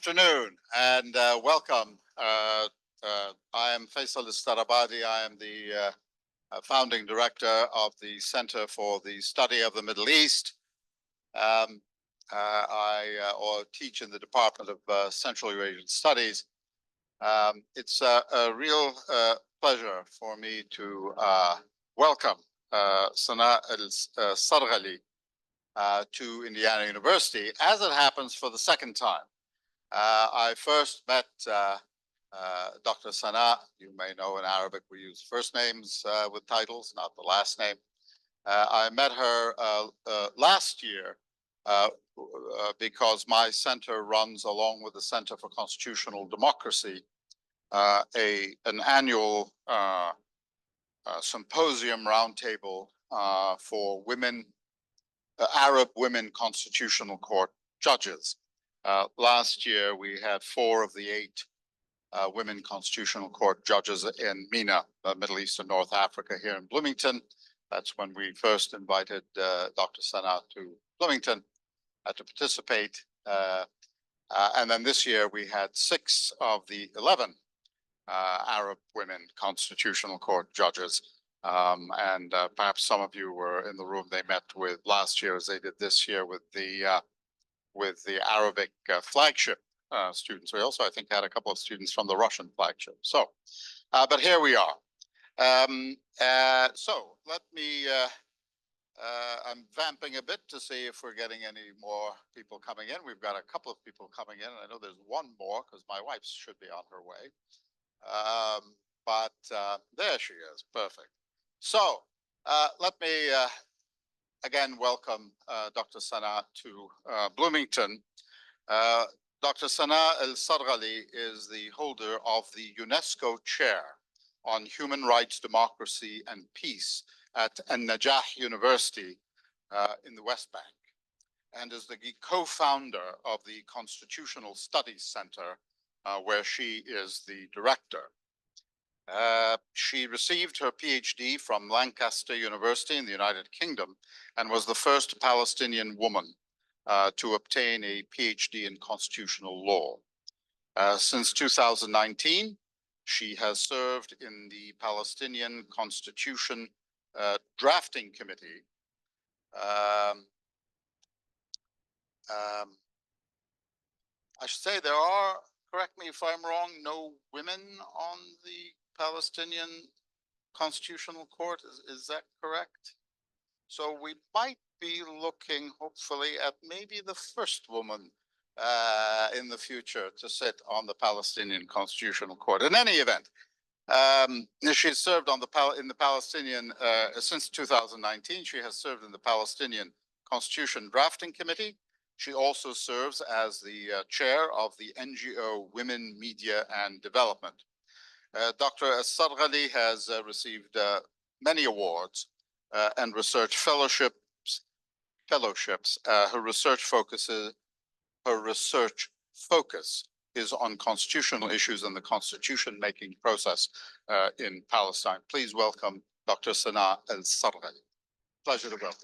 afternoon and welcome. I am Faisal Al-Starabadi. I am the founding director of the Center for the Study of the Middle East. I teach in the Department of Central Eurasian Studies. It's a real pleasure for me to welcome Sanaa Alsarghali to Indiana University, as it happens for the second time. I first met Dr. Sanaa. You may know in Arabic we use first names with titles, not the last name. I met her last year because my center runs, along with the Center for Constitutional Democracy, an annual symposium roundtable for women, Arab women constitutional court judges. Last year, we had 4 of the 8 women constitutional court judges in MENA, Middle East and North Africa, here in Bloomington. That's when we first invited Dr. Sanaa to Bloomington to participate. And then this year, we had 6 of the 11 Arab women constitutional court judges. And perhaps some of you were in the room they met with last year, as they did this year with the Arabic flagship students. We also, I think, had a couple of students from the Russian flagship. So, but here we are. So let me, I'm vamping a bit to see if we're getting any more people coming in. We've got a couple of people coming in. I know there's one more because my wife should be on her way. But there she is. Perfect. So let me again welcome Dr. Sanaa to Bloomington. Dr. Sanaa Alsarghali is the holder of the UNESCO Chair on Human Rights, Democracy, and Peace at An-Najah University in the West Bank, and is the co-founder of the Constitutional Studies Center, where she is the director. She received her PhD from Lancaster University in the United Kingdom and was the first Palestinian woman to obtain a PhD in constitutional law. Since 2019, she has served in the Palestinian Constitution Drafting Committee. I should say there are, correct me if I'm wrong, no women on the Palestinian Constitutional Court. Is that correct? So we might be looking, hopefully, at maybe the first woman in the future to sit on the Palestinian Constitutional Court. In any event, she's served on in the Palestinian, since 2019, she has served in the Palestinian Constitution Drafting Committee. She also serves as the chair of the NGO Women, Media and Development. Dr. Alsarghali has received many awards and research fellowships. Her research focus is on constitutional issues and the constitution-making process in Palestine. Please welcome Dr. Sanaa Alsarghali. Pleasure to welcome.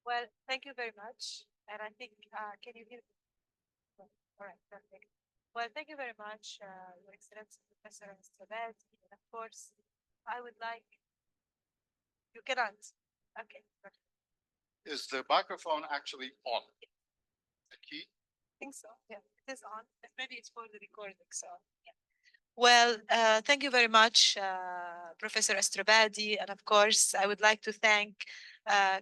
Well, thank you very much. And I think, can you hear me? All right, perfect. Well, thank you very much, Your Excellency, Professor Alsarghali. And of course, I would like, you cannot. Okay, perfect. Is the microphone actually on? The key? I think so, yeah, it is on. Maybe it's for the recording, so yeah. Well, thank you very much, Professor Alsarghali. And of course, I would like to thank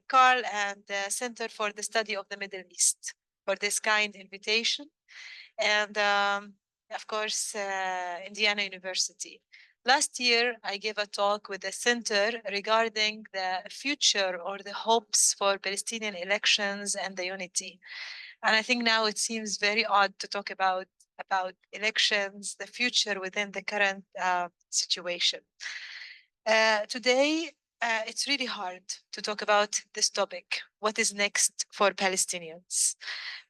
Carl and the Center for the Study of the Middle East for this kind invitation. And of course, Indiana University. Last year, I gave a talk with the center regarding the future or the hopes for Palestinian elections and the unity. And I think now it seems very odd to talk about elections, the future within the current situation. Today, it's really hard to talk about this topic, what is next for Palestinians,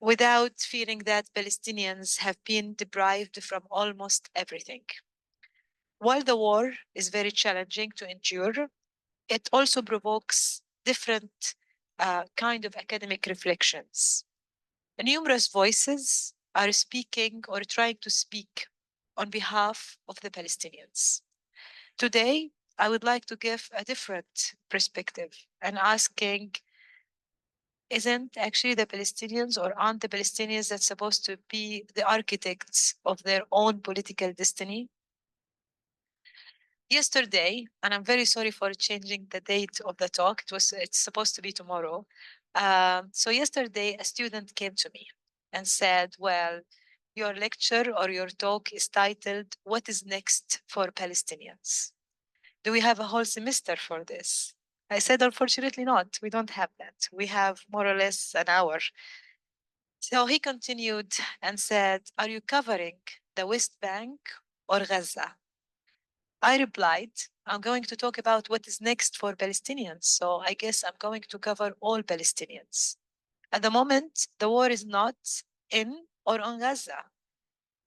without feeling that Palestinians have been deprived from almost everything. While the war is very challenging to endure, it also provokes different kind of academic reflections. Numerous voices are speaking or trying to speak on behalf of the Palestinians. Today, I would like to give a different perspective and asking, isn't actually the Palestinians or aren't the Palestinians that's supposed to be the architects of their own political destiny? Yesterday, and I'm very sorry for changing the date of the talk, it's supposed to be tomorrow. So yesterday, a student came to me and said, well, your lecture or your talk is titled, What is Next for Palestinians? Do we have a whole semester for this? I said, unfortunately not. We don't have that. We have more or less an hour. So he continued and said, are you covering the West Bank or Gaza? I replied, I'm going to talk about what is next for Palestinians. So I guess I'm going to cover all Palestinians. At the moment, the war is not in or on Gaza.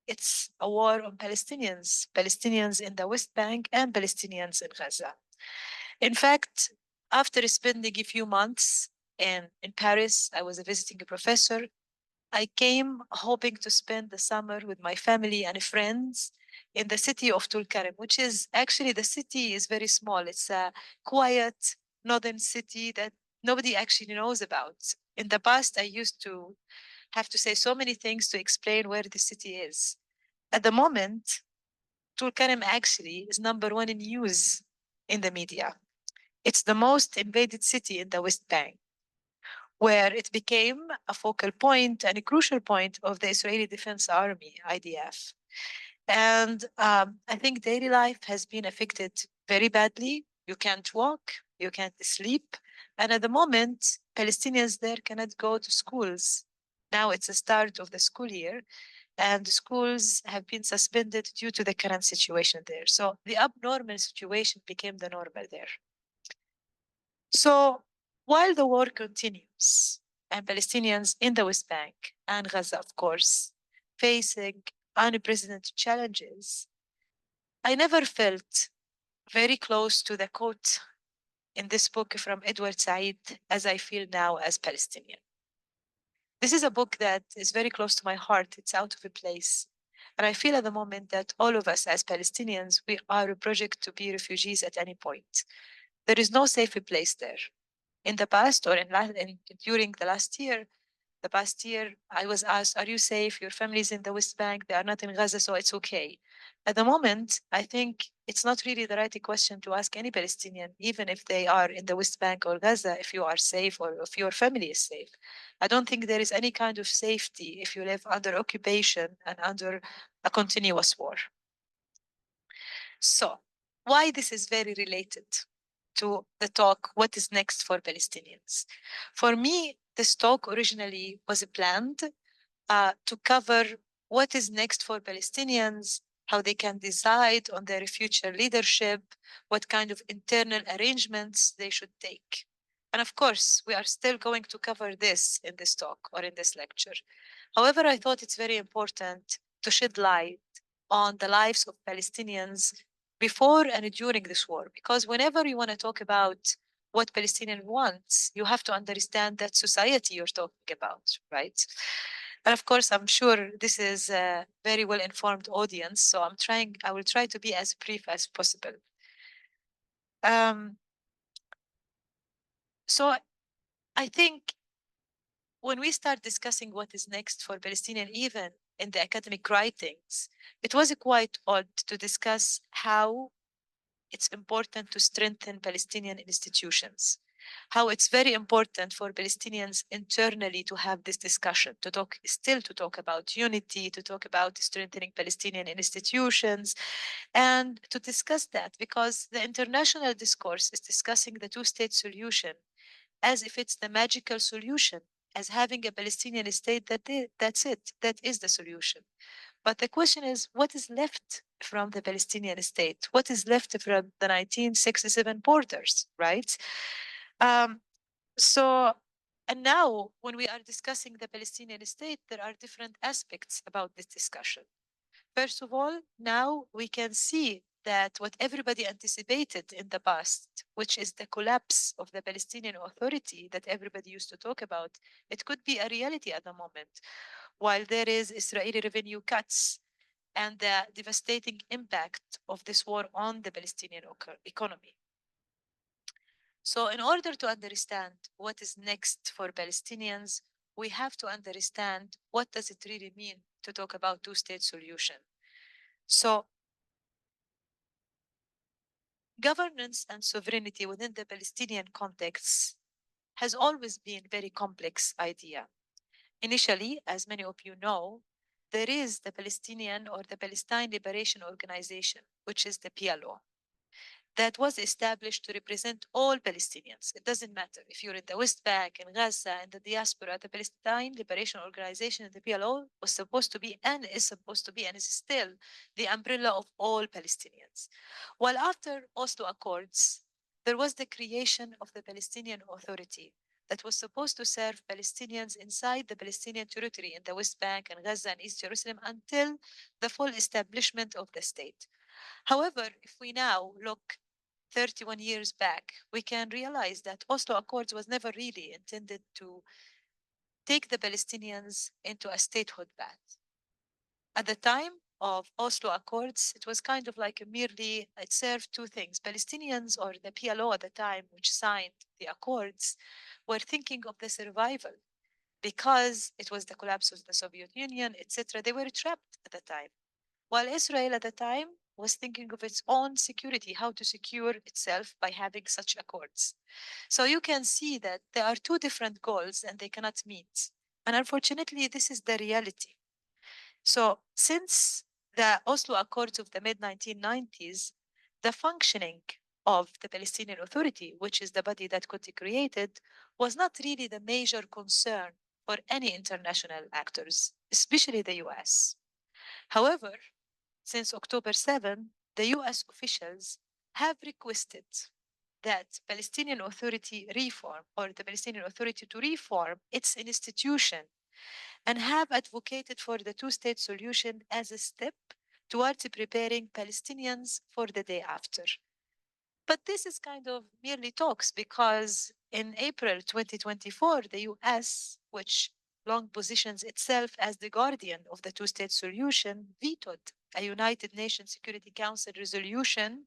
It's a war on Palestinians, Palestinians in the West Bank and Palestinians in Gaza. In fact, after spending a few months in Paris, I was a visiting professor. I came hoping to spend the summer with my family and friends in the city of Tulkarem, which is actually the city is very small. It's a quiet northern city that nobody actually knows about. In the past, I used to have to say so many things to explain where the city is. At the moment, Tulkarem actually is #1 in news in the media. It's the most invaded city in the West Bank, where it became a focal point and a crucial point of the Israeli Defense Army, IDF. And I think daily life has been affected very badly. You can't walk, you can't sleep. And at the moment, Palestinians there cannot go to schools. Now it's the start of the school year, and the schools have been suspended due to the current situation there. So the abnormal situation became the normal there. So while the war continues, and Palestinians in the West Bank and Gaza, of course, facing unprecedented challenges, I never felt very close to the quote in this book from Edward Said as I feel now as Palestinian. This is a book that is very close to my heart. It's out of a place. And I feel at the moment that all of us as Palestinians, we are a project to be refugees at any point. There is no safe place there. In the past or during the past year, I was asked, are you safe? Your family's in the West Bank. They are not in Gaza, so it's okay. At the moment, I think it's not really the right question to ask any Palestinian, even if they are in the West Bank or Gaza, if you are safe or if your family is safe. I don't think there is any kind of safety if you live under occupation and under a continuous war. So why this is very related to the talk, what is next for Palestinians? For me, this talk originally was planned to cover what is next for Palestinians, how they can decide on their future leadership, what kind of internal arrangements they should take. And of course, we are still going to cover this in this talk or in this lecture. However, I thought it's very important to shed light on the lives of Palestinians before and during this war, because whenever you want to talk about what Palestinian wants, you have to understand that society you're talking about, right? And of course, I'm sure this is a very well-informed audience, so I will try to be as brief as possible. So I think when we start discussing what is next for Palestinian, even in the academic writings, it was quite odd to discuss how it's important to strengthen Palestinian institutions, how it's very important for Palestinians internally to have this discussion, to talk about unity, to talk about strengthening Palestinian institutions, and to discuss that because the international discourse is discussing the two-state solution as if it's the magical solution, as having a Palestinian state that's it, that is the solution. But the question is, what is left from the Palestinian state? What is left from the 1967 borders, right? So, and now when we are discussing the Palestinian state, there are different aspects about this discussion. First of all, now we can see that what everybody anticipated in the past, which is the collapse of the Palestinian Authority that everybody used to talk about, it could be a reality at the moment, while there is Israeli revenue cuts and the devastating impact of this war on the Palestinian economy. So in order to understand what is next for Palestinians, we have to understand what does it really mean to talk about two-state solution. So governance and sovereignty within the Palestinian context has always been a very complex idea. Initially, as many of you know, there is the Palestinian or the Palestine Liberation Organization, which is the PLO, that was established to represent all Palestinians. It doesn't matter if you're in the West Bank, in Gaza, in the diaspora. The Palestine Liberation Organization, the PLO, was supposed to be and is supposed to be and is still the umbrella of all Palestinians. While after Oslo Accords, there was the creation of the Palestinian Authority that was supposed to serve Palestinians inside the Palestinian territory in the West Bank and Gaza and East Jerusalem until the full establishment of the state. However, if we now look 31 years back, we can realize that Oslo Accords was never really intended to take the Palestinians into a statehood path. At the time of Oslo Accords, it was kind of like it served two things. Palestinians or the PLO at the time, which signed the accords, were thinking of the survival because it was the collapse of the Soviet Union, etc. They were trapped at the time. While Israel at the time was thinking of its own security, how to secure itself by having such accords. So you can see that there are two different goals and they cannot meet. And unfortunately, this is the reality. So since the Oslo Accords of the mid-1990s, the functioning of the Palestinian Authority, which is the body that could be created, was not really the major concern for any international actors, especially the US. However, since October 7, the US officials have requested that Palestinian Authority reform or the Palestinian Authority to reform its institution and have advocated for the two-state solution as a step towards preparing Palestinians for the day after. But this is kind of merely talks because in April 2024, the US, which long positions itself as the guardian of the two-state solution, vetoed a United Nations Security Council resolution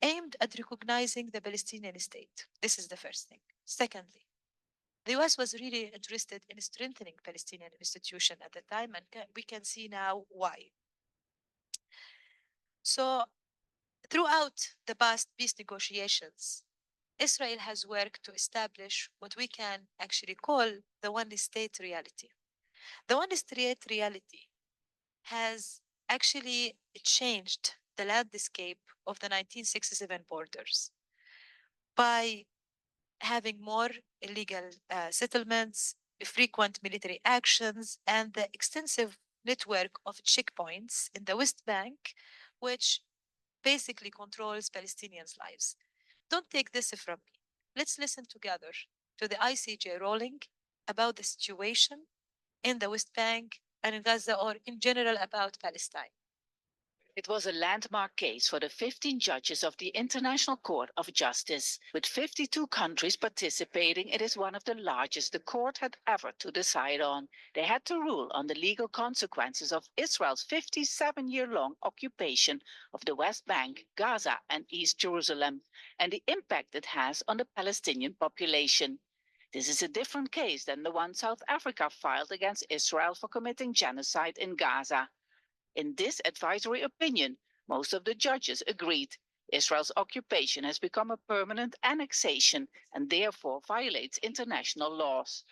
aimed at recognizing the Palestinian state. This is the first thing. Secondly, the US was really interested in strengthening Palestinian institution at the time, and we can see now why. So throughout the past peace negotiations, Israel has worked to establish what we can actually call the one-state reality. The one-state reality has actually changed the landscape of the 1967 borders by having more illegal settlements, frequent military actions, and the extensive network of checkpoints in the West Bank, which basically controls Palestinians' lives. Don't take this from me. Let's listen together to the ICJ ruling about the situation in the West Bank and in Gaza, or in general about Palestine. It was a landmark case for the 15 judges of the International Court of Justice. With 52 countries participating, it is one of the largest the court had ever to decide on. They had to rule on the legal consequences of Israel's 57-year-long occupation of the West Bank, Gaza, and East Jerusalem, and the impact it has on the Palestinian population. This is a different case than the one South Africa filed against Israel for committing genocide in Gaza. In this advisory opinion, most of the judges agreed Israel's occupation has become a permanent annexation and therefore violates international laws.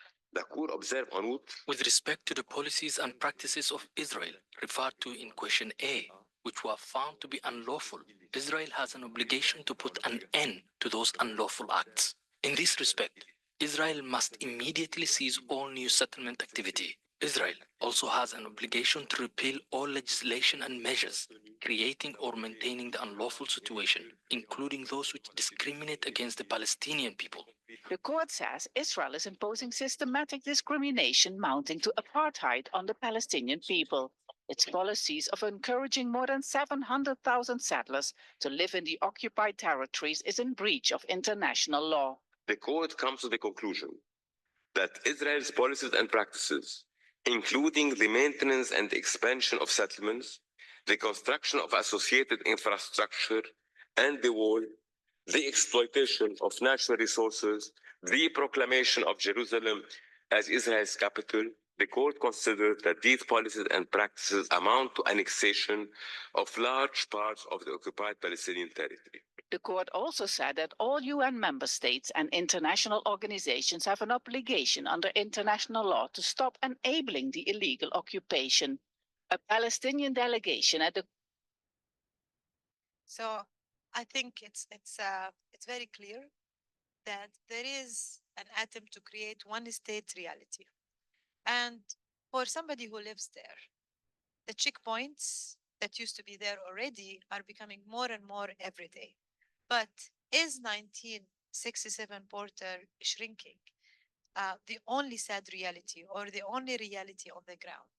With respect to the policies and practices of Israel referred to in question A, which were found to be unlawful, Israel has an obligation to put an end to those unlawful acts. In this respect, Israel must immediately cease all new settlement activity. Israel also has an obligation to repeal all legislation and measures creating or maintaining the unlawful situation, including those which discriminate against the Palestinian people. The court says Israel is imposing systematic discrimination mounting to apartheid on the Palestinian people. Its policies of encouraging more than 700,000 settlers to live in the occupied territories is in breach of international law. The court comes to the conclusion that Israel's policies and practices, including the maintenance and expansion of settlements, the construction of associated infrastructure and the wall, the exploitation of natural resources, the proclamation of Jerusalem as Israel's capital, the court considered that these policies and practices amount to annexation of large parts of the occupied Palestinian territory. The court also said that all UN member states and international organizations have an obligation under international law to stop enabling the illegal occupation. A Palestinian delegation at the So I think it's very clear that there is an attempt to create one state reality. And for somebody who lives there, the checkpoints that used to be there already are becoming more and more every day. But is 1967 border shrinking the only sad reality or the only reality on the ground?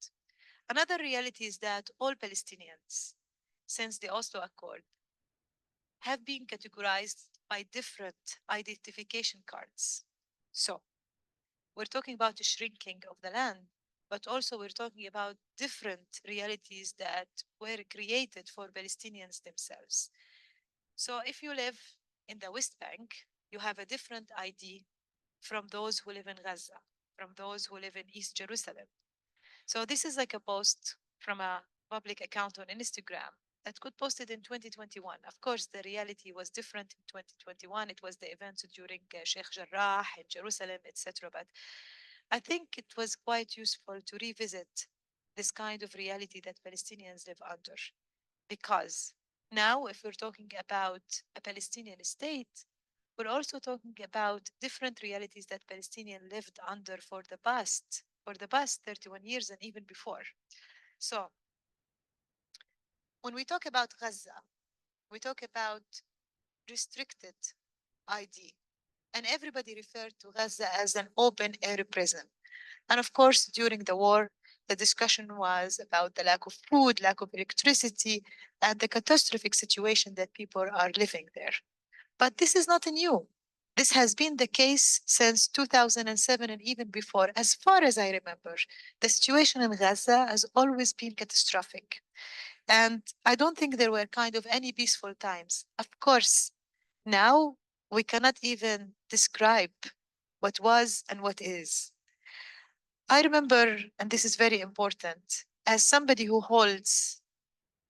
Another reality is that all Palestinians, since the Oslo Accord, have been categorized by different identification cards. So we're talking about the shrinking of the land, but also we're talking about different realities that were created for Palestinians themselves. So if you live in the West Bank, you have a different ID from those who live in Gaza, from those who live in East Jerusalem. So this is like a post from a public account on Instagram that could post it in 2021. Of course, the reality was different in 2021. It was the events during Sheikh Jarrah in Jerusalem, etc. But I think it was quite useful to revisit this kind of reality that Palestinians live under. Because now, if we're talking about a Palestinian state, we're also talking about different realities that Palestinians lived under for the past 31 years and even before. So when we talk about Gaza, we talk about restricted ID, and everybody referred to Gaza as an open air prison. And of course, during the war, the discussion was about the lack of food, lack of electricity, and the catastrophic situation that people are living there. But this is not new. This has been the case since 2007 and even before. As far as I remember, the situation in Gaza has always been catastrophic. And I don't think there were kind of any peaceful times. Of course, now we cannot even describe what was and what is. I remember, and this is very important, as somebody who holds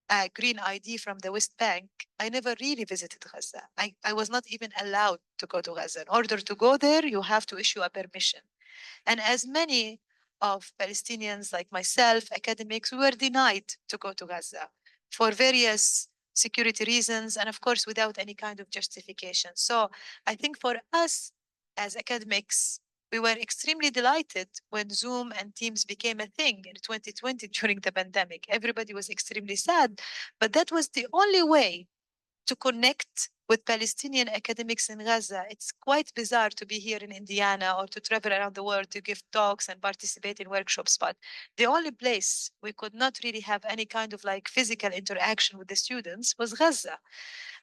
a green ID from the West Bank, I never really visited Gaza. I was not even allowed to go to Gaza. In order to go there, you have to issue a permission. And as many of Palestinians like myself, academics, we were denied to go to Gaza for various security reasons, and of course, without any kind of justification. So I think for us as academics, we were extremely delighted when Zoom and Teams became a thing in 2020 during the pandemic. Everybody was extremely sad, but that was the only way to connect with Palestinian academics in Gaza. It's quite bizarre to be here in Indiana or to travel around the world to give talks and participate in workshops, but the only place we could not really have any kind of like physical interaction with the students was Gaza.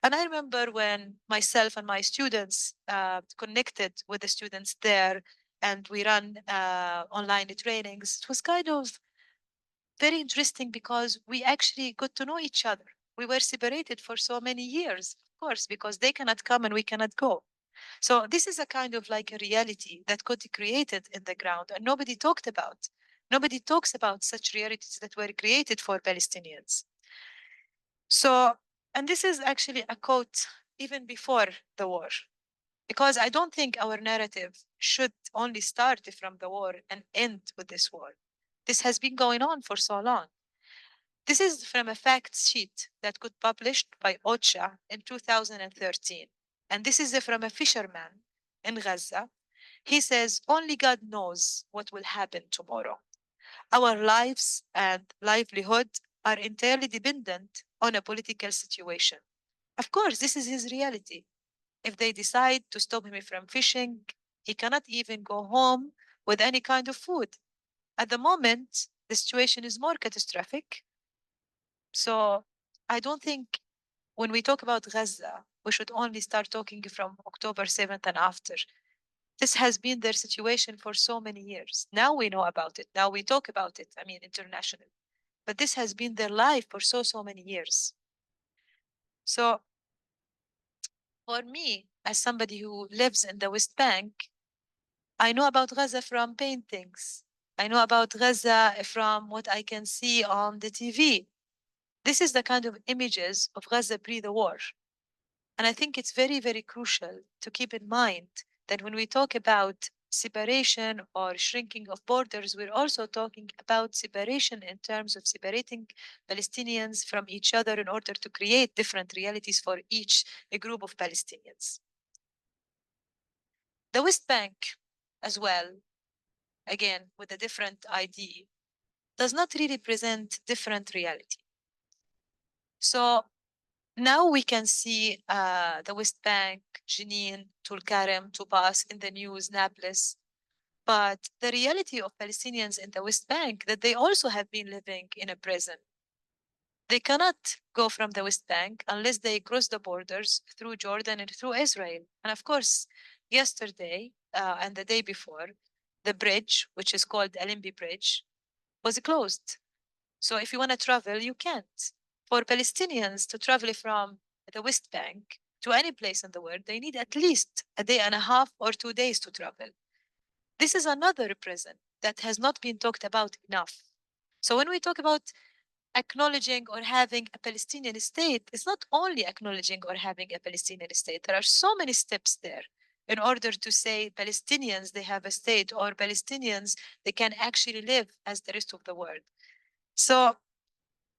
And I remember when myself and my students connected with the students there and we ran online trainings, it was kind of very interesting because we actually got to know each other. We were separated for so many years, of course, because they cannot come and we cannot go. So this is a kind of like a reality that got created in the ground and nobody talked about. Nobody talks about such realities that were created for Palestinians. So, and this is actually a quote even before the war, because I don't think our narrative should only start from the war and end with this war. This has been going on for so long. This is from a fact sheet that got published by OCHA in 2013. And this is from a fisherman in Gaza. He says, only God knows what will happen tomorrow. Our lives and livelihood are entirely dependent on a political situation. Of course, this is his reality. If they decide to stop him from fishing, he cannot even go home with any kind of food. At the moment, the situation is more catastrophic. So I don't think when we talk about Gaza, we should only start talking from October 7th and after. This has been their situation for so many years. Now we know about it. Now we talk about it, I mean, internationally. But this has been their life for so many years. So for me, as somebody who lives in the West Bank, I know about Gaza from paintings. I know about Gaza from what I can see on the TV. This is the kind of images of Gaza pre the war. And I think it's very crucial to keep in mind that when we talk about separation or shrinking of borders, we're also talking about separation in terms of separating Palestinians from each other in order to create different realities for each group of Palestinians. The West Bank as well, again, with a different ID, does not really present different reality. So now we can see the West Bank, Jenin, Tulkarem, Tubas in the news, Nablus. But the reality of Palestinians in the West Bank, that they also have been living in a prison. They cannot go from the West Bank unless they cross the borders through Jordan and through Israel. And of course, yesterday and the day before, the bridge, which is called Alimbi Bridge, was closed. So if you want to travel, you can't. For Palestinians to travel from the West Bank to any place in the world, they need at least a day and a half or 2 days to travel. This is another prison that has not been talked about enough. So when we talk about acknowledging or having a Palestinian state, it's not only acknowledging or having a Palestinian state. There are so many steps there in order to say Palestinians, they have a state, or Palestinians, they can actually live as the rest of the world. So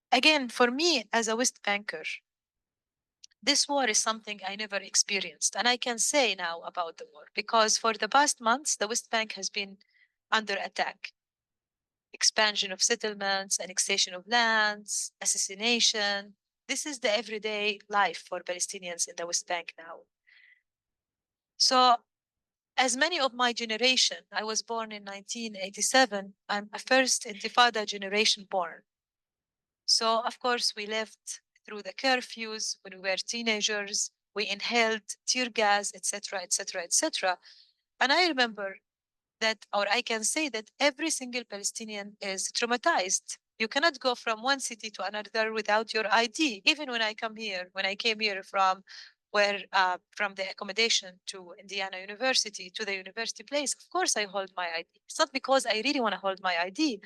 again, for me as a West Banker, this war is something I never experienced. And I can say now about the war, because for the past months, the West Bank has been under attack. Expansion of settlements, annexation of lands, assassination. This is the everyday life for Palestinians in the West Bank now. So as many of my generation, I was born in 1987, I'm a first Intifada generation born. So of course we lived through the curfews when we were teenagers, we inhaled tear gas, etc., etc., etc. And I remember that, or I can say that every single Palestinian is traumatized. You cannot go from one city to another without your ID. Even when I came here from from the accommodation to Indiana University to the university place, of course I hold my ID. It's not because I really want to hold my ID,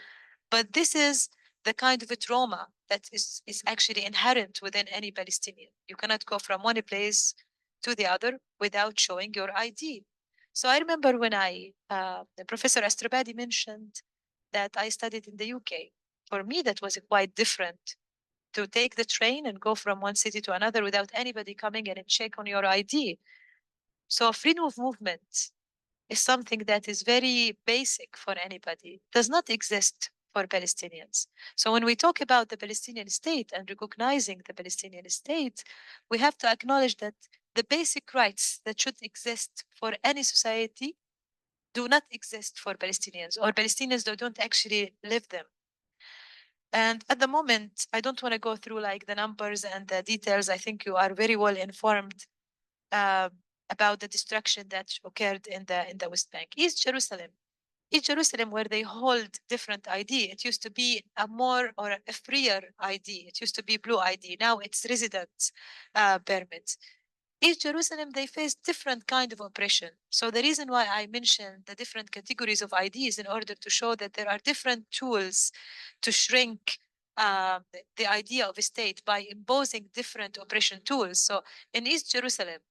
but this is the kind of a trauma that is actually inherent within any Palestinian. You cannot go from one place to the other without showing your ID. So I remember when Professor Astrabadi mentioned that I studied in the UK. For me, that was quite different to take the train and go from one city to another without anybody coming in and check on your ID. So freedom of movement is something that is very basic for anybody, does not exist for Palestinians. So when we talk about the Palestinian state and recognizing the Palestinian state, we have to acknowledge that the basic rights that should exist for any society do not exist for Palestinians, or Palestinians don't actually live them. And at the moment, I don't want to go through like the numbers and the details. I think you are very well informed about the destruction that occurred in the West Bank. East Jerusalem, where they hold different ID. It used to be a more or a freer ID. It used to be blue ID. Now it's resident permit. East Jerusalem, they face different kind of oppression. So the reason why I mentioned the different categories of IDs in order to show that there are different tools to shrink the idea of a state by imposing different oppression tools. So in East Jerusalem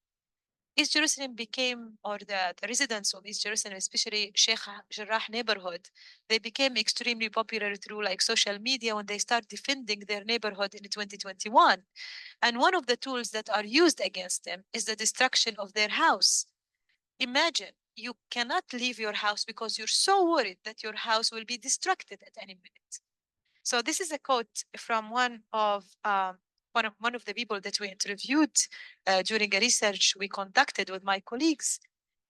became, or the residents of East Jerusalem, especially Sheikh Jarrah neighborhood, they became extremely popular through like social media when they start defending their neighborhood in 2021. And one of the tools that are used against them is the destruction of their house. Imagine you cannot leave your house because you're so worried that your house will be destructed at any minute. So this is a quote from one of the people that we interviewed during a research we conducted with my colleagues.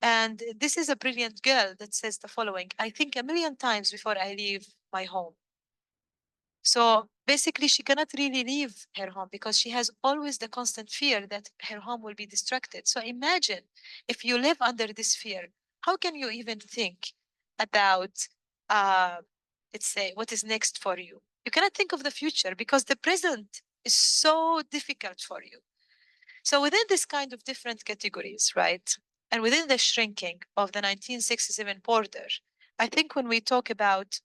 And this is a brilliant girl that says the following: I think a million times before I leave my home. So basically, she cannot really leave her home because she has always the constant fear that her home will be destructed. So imagine if you live under this fear, how can you even think about, uh, let's say, what is next for you? You cannot think of the future because the present is so difficult for you. So within this kind of different categories, right, and within the shrinking of the 1967 border, I think when we talk about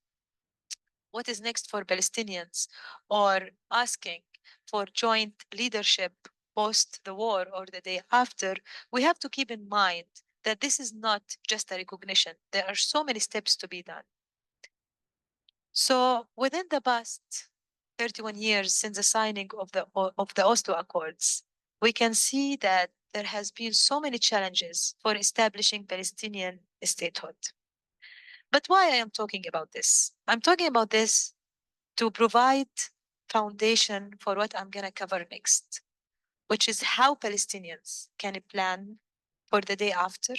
what is next for Palestinians or asking for joint leadership post the war or the day after, we have to keep in mind that this is not just a recognition. There are so many steps to be done. So within the past 31 years since the signing of the Oslo Accords, we can see that there has been so many challenges for establishing Palestinian statehood. But why I am talking about this? I'm talking about this to provide foundation for what I'm going to cover next, which is how Palestinians can plan for the day after,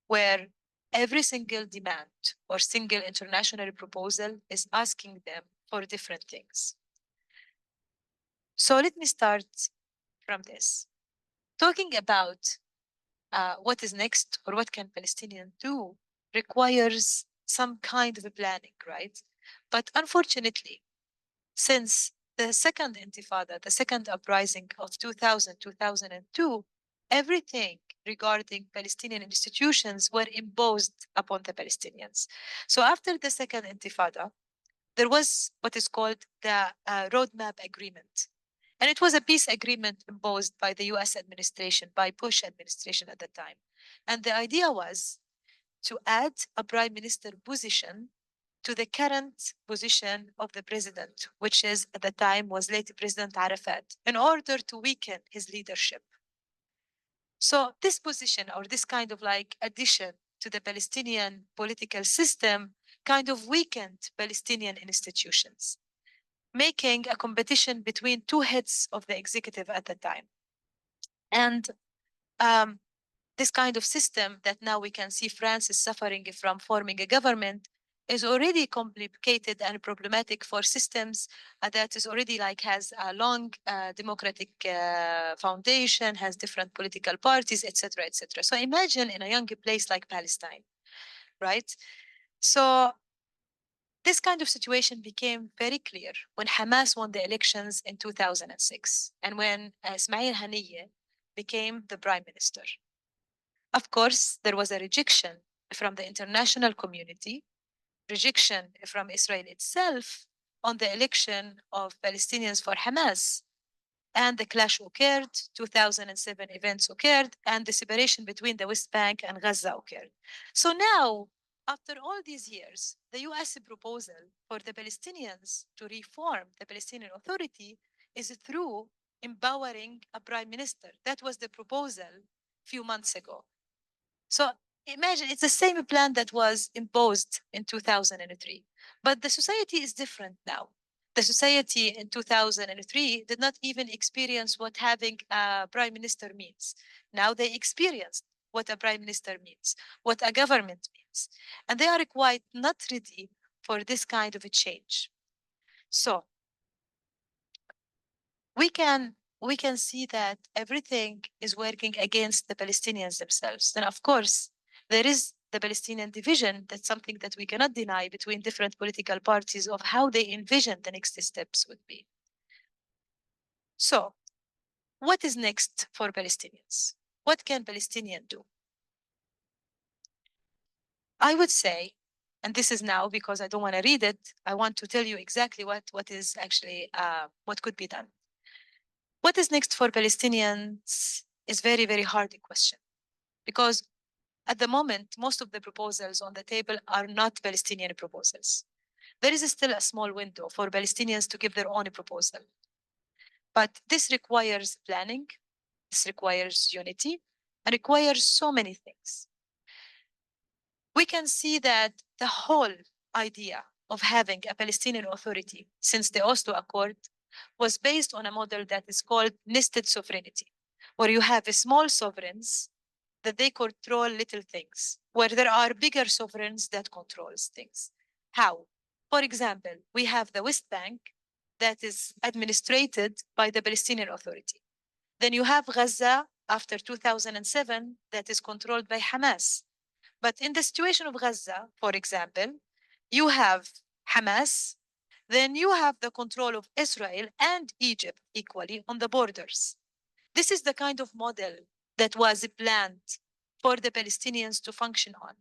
where every single demand or single international proposal is asking them for different things. So let me start from this. Talking about what is next or what can Palestinians do requires some kind of a planning, right? But unfortunately, since the second intifada, the second uprising of 2000, 2002, everything regarding Palestinian institutions were imposed upon the Palestinians. So after the second intifada, there was what is called the Roadmap Agreement. And it was a peace agreement imposed by the US administration, by Bush administration at the time. And the idea was to add a prime minister position to the current position of the president, which is at the time was late President Arafat, in order to weaken his leadership. So this position or this kind of like addition to the Palestinian political system kind of weakened Palestinian institutions, making a competition between two heads of the executive at the time. And this kind of system that now we can see France is suffering from forming a government is already complicated and problematic for systems that is already like has a long democratic foundation, has different political parties, etc., etc. So imagine in a young place like Palestine, right? So this kind of situation became very clear when Hamas won the elections in 2006 and when Ismail Haniyeh became the prime minister. Of course, there was a rejection from the international community, rejection from Israel itself on the election of Palestinians for Hamas. And the clash occurred, 2007 events occurred, and the separation between the West Bank and Gaza occurred. So now, after all these years, the US proposal for the Palestinians to reform the Palestinian Authority is through empowering a prime minister. That was the proposal a few months ago. So imagine it's the same plan that was imposed in 2003, but the society is different now. The society in 2003 did not even experience what having a prime minister means. Now they experienced what a prime minister means, what a government means, and they are quite not ready for this kind of a change. So we can see that everything is working against the Palestinians themselves. And of course, there is the Palestinian division. That's something that we cannot deny between different political parties of how they envision the next steps would be. So, what is next for Palestinians? What can Palestinians do? I would say, and this is now because I don't want to read it, I want to tell you exactly what is actually what could be done. What is next for Palestinians is very, very hard question because at the moment, most of the proposals on the table are not Palestinian proposals. There is still a small window for Palestinians to give their own proposal. But this requires planning, this requires unity, and requires so many things. We can see that the whole idea of having a Palestinian Authority since the Oslo Accord was based on a model that is called nested sovereignty, where you have small sovereigns that they control little things, where there are bigger sovereigns that controls things. How? For example, we have the West Bank that is administrated by the Palestinian Authority. Then you have Gaza after 2007 that is controlled by Hamas. But in the situation of Gaza, for example, you have Hamas, then you have the control of Israel and Egypt equally on the borders. This is the kind of model that was planned for the Palestinians to function on.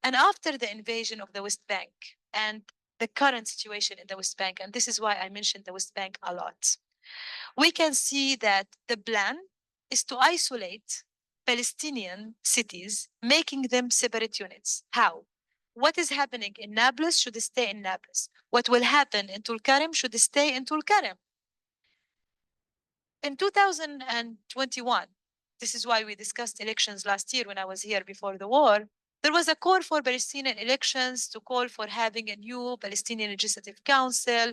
And after the invasion of the West Bank and the current situation in the West Bank, and this is why I mentioned the West Bank a lot, we can see that the plan is to isolate Palestinian cities, making them separate units. How? What is happening in Nablus should stay in Nablus. What will happen in Tulkarem should stay in Tulkarem. In 2021, this is why we discussed elections last year when I was here before the war, there was a call for Palestinian elections to call for having a new Palestinian Legislative Council,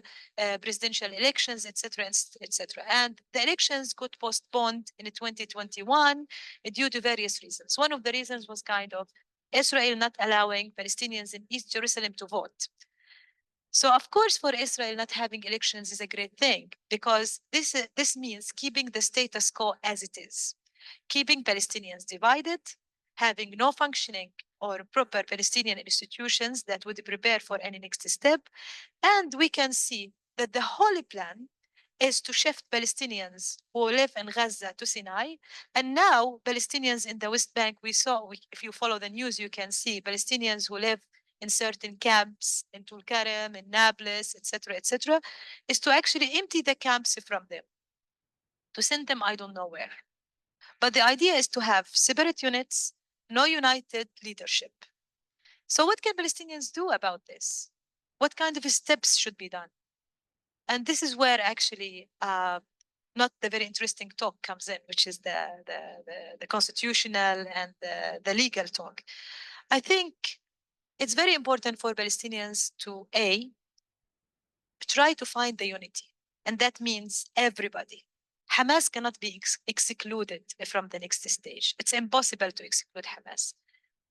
presidential elections, etc., etc. And the elections got postponed in 2021 due to various reasons. One of the reasons was kind of Israel not allowing Palestinians in East Jerusalem to vote. So of course, for Israel, not having elections is a great thing because this means keeping the status quo as it is, keeping Palestinians divided, having no functioning or proper Palestinian institutions that would prepare for any next step. And we can see that the holy plan is to shift Palestinians who live in Gaza to Sinai. And now Palestinians in the West Bank, if you follow the news, you can see Palestinians who live in certain camps in Tulkarem, in Nablus, etc., is to actually empty the camps from them, to send them I don't know where. But the idea is to have separate units, no united leadership. So what can Palestinians do about this? What kind of steps should be done? And this is where actually not the very interesting talk comes in, which is the constitutional and the legal talk. I think it's very important for Palestinians to try to find the unity. And that means everybody. Hamas cannot be excluded from the next stage. It's impossible to exclude Hamas.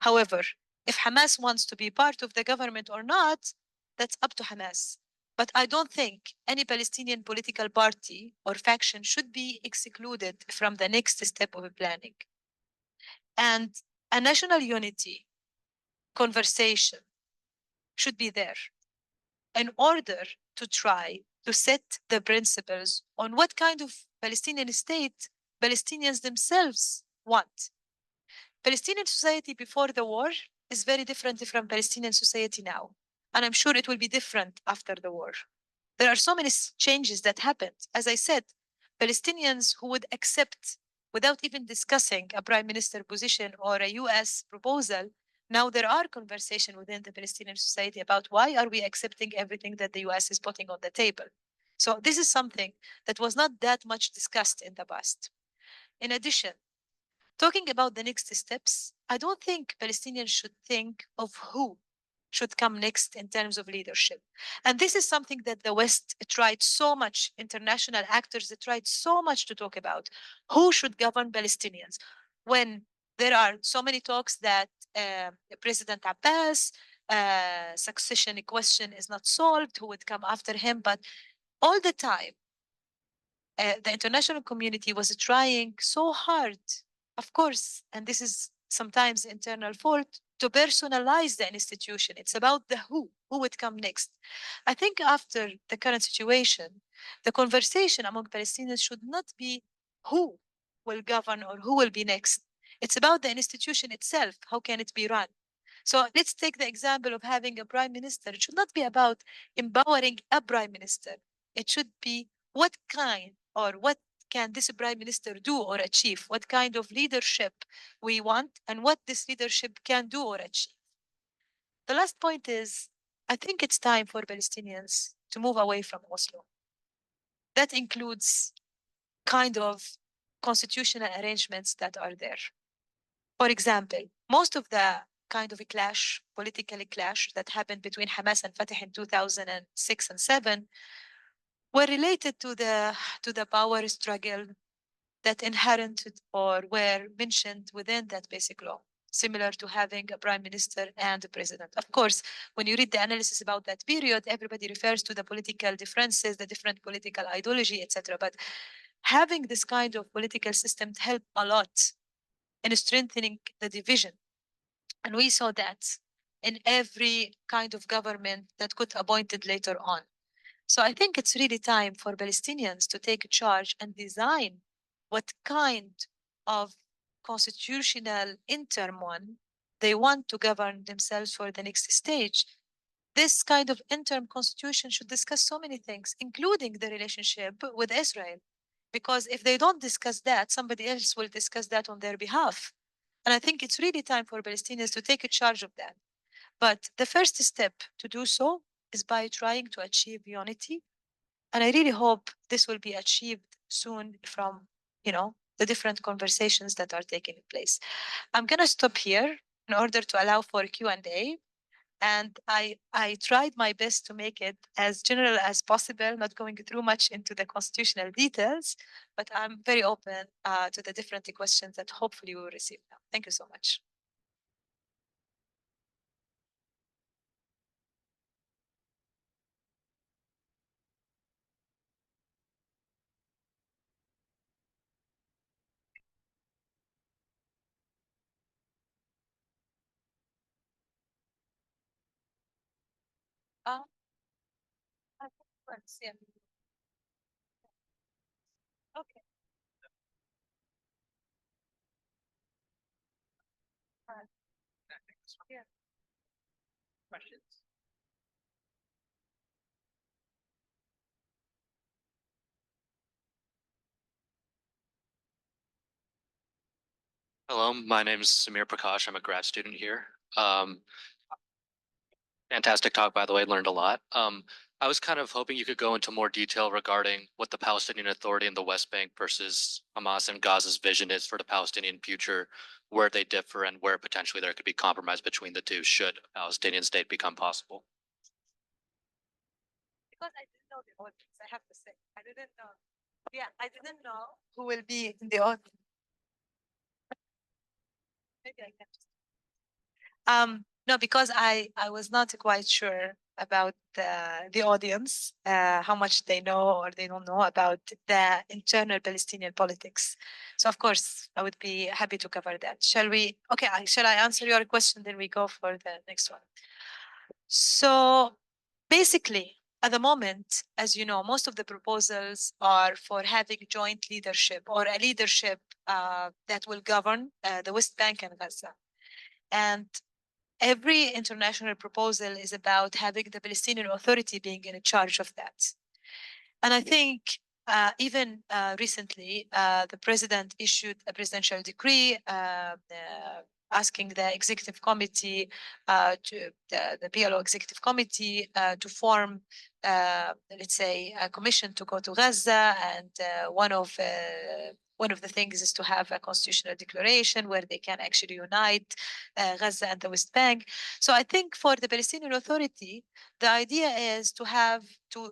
However, if Hamas wants to be part of the government or not, that's up to Hamas. But I don't think any Palestinian political party or faction should be excluded from the next step of planning. And a national unity conversation should be there in order to try to set the principles on what kind of Palestinian state Palestinians themselves want. Palestinian society before the war is very different from Palestinian society now. And I'm sure it will be different after the war. There are so many changes that happened. As I said, Palestinians who would accept without even discussing a prime minister position or a US proposal, now there are conversations within the Palestinian society about why are we accepting everything that the US is putting on the table. So this is something that was not that much discussed in the past. In addition, talking about the next steps, I don't think Palestinians should think of who should come next in terms of leadership. And this is something that the West tried so much, international actors tried so much to talk about. Who should govern Palestinians? When there are so many talks that President Abbas, succession question is not solved, who would come after him, but all the time, the international community was trying so hard, of course, and this is sometimes internal fault, to personalize the institution. It's about the who would come next. I think after the current situation, the conversation among Palestinians should not be who will govern or who will be next. It's about the institution itself. How can it be run? So let's take the example of having a prime minister. It should not be about empowering a prime minister. It should be what kind or what can this prime minister do or achieve? What kind of leadership we want and what this leadership can do or achieve? The last point is, I think it's time for Palestinians to move away from Oslo. That includes kind of constitutional arrangements that are there. For example, most of the kind of a clash, political clash that happened between Hamas and Fatah in 2006 and 7 were related to the power struggle that inherited or were mentioned within that basic law. similar to having a prime minister and a president. Of course, when you read the analysis about that period, everybody refers to the political differences, the different political ideology, etc. But having this kind of political system helped a lot in strengthening the division. And we saw that in every kind of government that got appointed later on. So I think it's really time for Palestinians to take charge and design what kind of constitutional interim one they want to govern themselves for the next stage. This kind of interim constitution should discuss so many things, including the relationship with Israel. Because if they don't discuss that, somebody else will discuss that on their behalf. And I think it's really time for Palestinians to take charge of that. But the first step to do so is by trying to achieve unity. And I really hope this will be achieved soon from, the different conversations that are taking place. I'm going to stop here in order to allow for Q&A. And I tried my best to make it as general as possible, not going through much into the constitutional details, but I'm very open to the different questions that hopefully we will receive now. Thank you so much. Uh, yeah. Okay. Yeah. Questions? Hello, my name is Samir Prakash. I'm a grad student here. Fantastic talk, by the way, learned a lot. I was kind of hoping you could go into more detail regarding what the Palestinian Authority in the West Bank versus Hamas and Gaza's vision is for the Palestinian future, where they differ and where potentially there could be compromise between the two should a Palestinian state become possible. Because I didn't know the audience, I have to say. I didn't know. Yeah, I didn't know who will be in the audience. Maybe I can just. No, because I was not quite sure about the audience, how much they know or they don't know about the internal Palestinian politics. So of course, I would be happy to cover that. Shall we? Okay, shall I answer your question? Then we go for the next one. So basically, at the moment, as you know, most of the proposals are for having joint leadership or a leadership that will govern the West Bank and Gaza. And every international proposal is about having the Palestinian Authority being in charge of that. And I think even recently, the president issued a presidential decree asking the executive committee, the PLO executive committee, to form, let's say, a commission to go to Gaza. And one of the things is to have a constitutional declaration where they can actually unite Gaza and the West Bank. So I think for the Palestinian Authority, the idea is to have to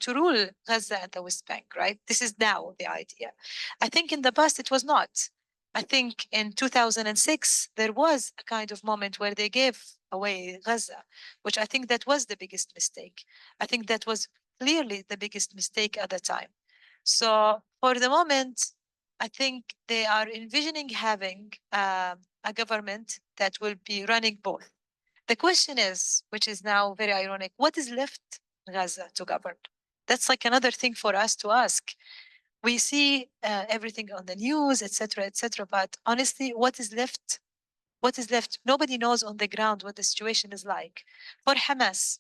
rule Gaza and the West Bank, right? This is now the idea. I think in the past it was not. I think in 2006 there was a kind of moment where they gave away Gaza, which I think that was the biggest mistake. I think that was clearly the biggest mistake at the time. So for the moment, I think they are envisioning having a government that will be running both. The question is, which is now very ironic, what is left in Gaza to govern? That's like another thing for us to ask. We see everything on the news, etc., but honestly, what is left? What is left? Nobody knows on the ground what the situation is like. For Hamas,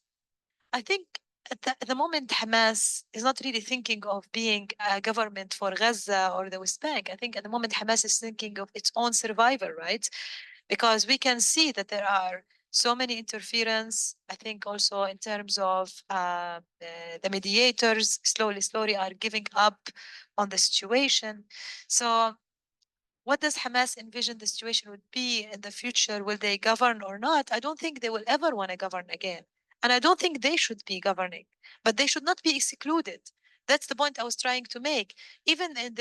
I think at the moment, Hamas is not really thinking of being a government for Gaza or the West Bank. I think at the moment, Hamas is thinking of its own survival, right? Because we can see that there are so many interference. I think also in terms of the mediators slowly are giving up on the situation. So what does Hamas envision the situation would be in the future? Will they govern or not? I don't think they will ever want to govern again. And I don't think they should be governing, but they should not be excluded. That's the point I was trying to make. Even if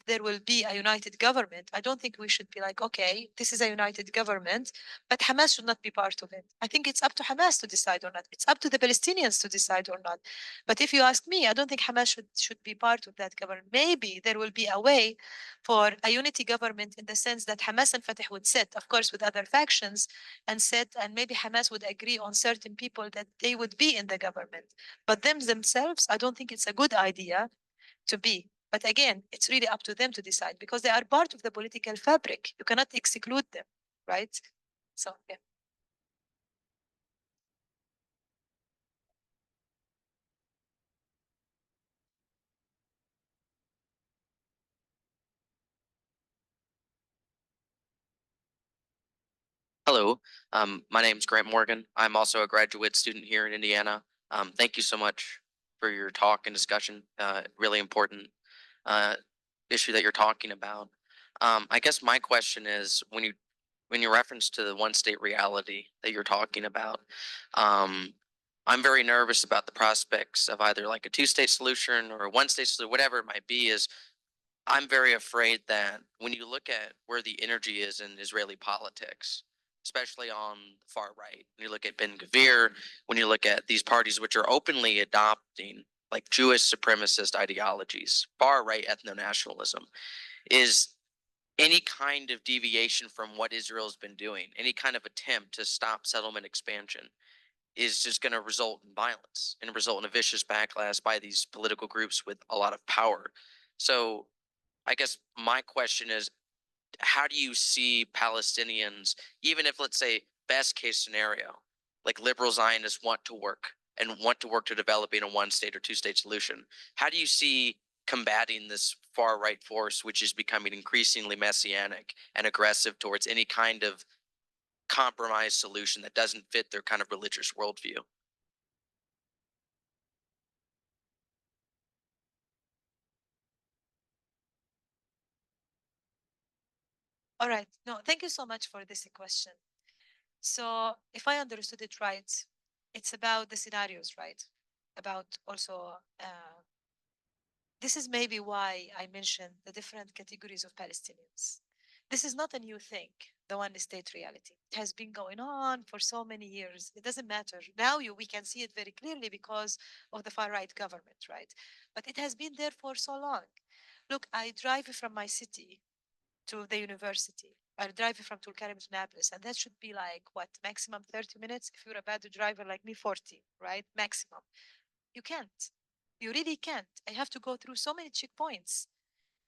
there will be a united government, I don't think we should be like, okay, this is a united government, but Hamas should not be part of it. I think it's up to Hamas to decide or not. It's up to the Palestinians to decide or not. But if you ask me, I don't think Hamas should be part of that government. Maybe there will be a way for a unity government in the sense that Hamas and Fatah would sit, of course, with other factions and sit, and maybe Hamas would agree on certain people that they would be in the government. But themselves, I don't think it's a good idea to be. But again, it's really up to them to decide because they are part of the political fabric. You cannot exclude them, right? So, yeah. Hello, my name is Grant Morgan. I'm also a graduate student here in Indiana. Thank you so much for your talk and discussion. Really important uh, issue that you're talking about. I guess my question is when you reference to the one state reality that you're talking about, I'm very nervous about the prospects of either like a two-state solution or a one-state solution, whatever it might be. Is I'm very afraid that when you look at where the energy is in Israeli politics, especially on the far right, when you look at Ben Gvir, when you look at these parties which are openly adopting like Jewish supremacist ideologies, far right ethno-nationalism, is any kind of deviation from what Israel's been doing, any kind of attempt to stop settlement expansion is just going to result in violence and result in a vicious backlash by these political groups with a lot of power. So I guess my question is, how do you see Palestinians, even if let's say best case scenario, like liberal Zionists want to work and want to work to developing a one state or two state solution, how do you see combating this far right force, which is becoming increasingly messianic and aggressive towards any kind of compromise solution that doesn't fit their kind of religious worldview? All right. No, thank you so much for this question. So if I understood it right, it's about the scenarios, right? About also, this is maybe why I mentioned the different categories of Palestinians. This is not a new thing, the one state reality. It has been going on for so many years. It doesn't matter. Now we can see it very clearly because of the far right government, right? But it has been there for so long. Look, I drive from my city to the university. I drive from Tulkarem to Naples, and that should be like what, maximum 30 minutes? If you're a bad driver like me, 40, right? Maximum. You can't. You really can't. I have to go through so many checkpoints.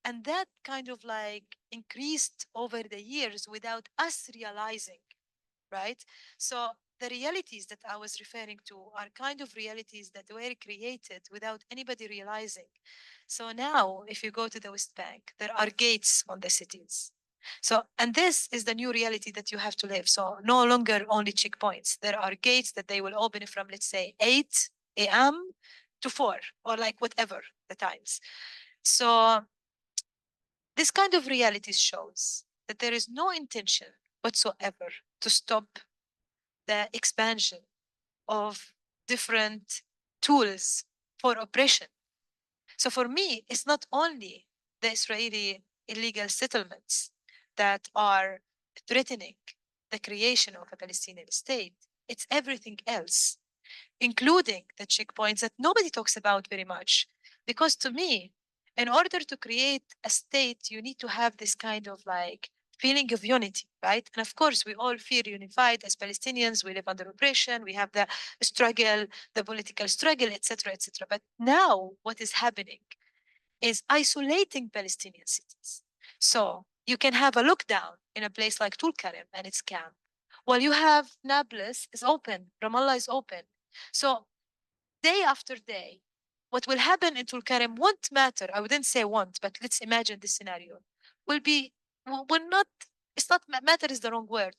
And that kind of like increased over the years without us realizing, right? So the realities that I was referring to are kind of realities that were created without anybody realizing. So now, if you go to the West Bank, there are gates on the cities. So, and this is the new reality that you have to live. So, no longer only checkpoints. There are gates that they will open from, let's say, 8 a.m. to 4 or like whatever the times. So, this kind of reality shows that there is no intention whatsoever to stop the expansion of different tools for oppression. So for me, it's not only the Israeli illegal settlements that are threatening the creation of a Palestinian state, it's everything else, including the checkpoints that nobody talks about very much. Because to me, in order to create a state, you need to have this kind of like feeling of unity, right? And of course, we all feel unified as Palestinians. We live under oppression. We have the struggle, the political struggle, etc., etc. But now, what is happening is isolating Palestinian cities. So you can have a lockdown in a place like Tulkarem and it's camp, while you have Nablus is open, Ramallah is open. So day after day, what will happen in Tulkarem won't matter. I wouldn't say won't, but let's imagine this scenario. Will be, will not, it's not, matter is the wrong word,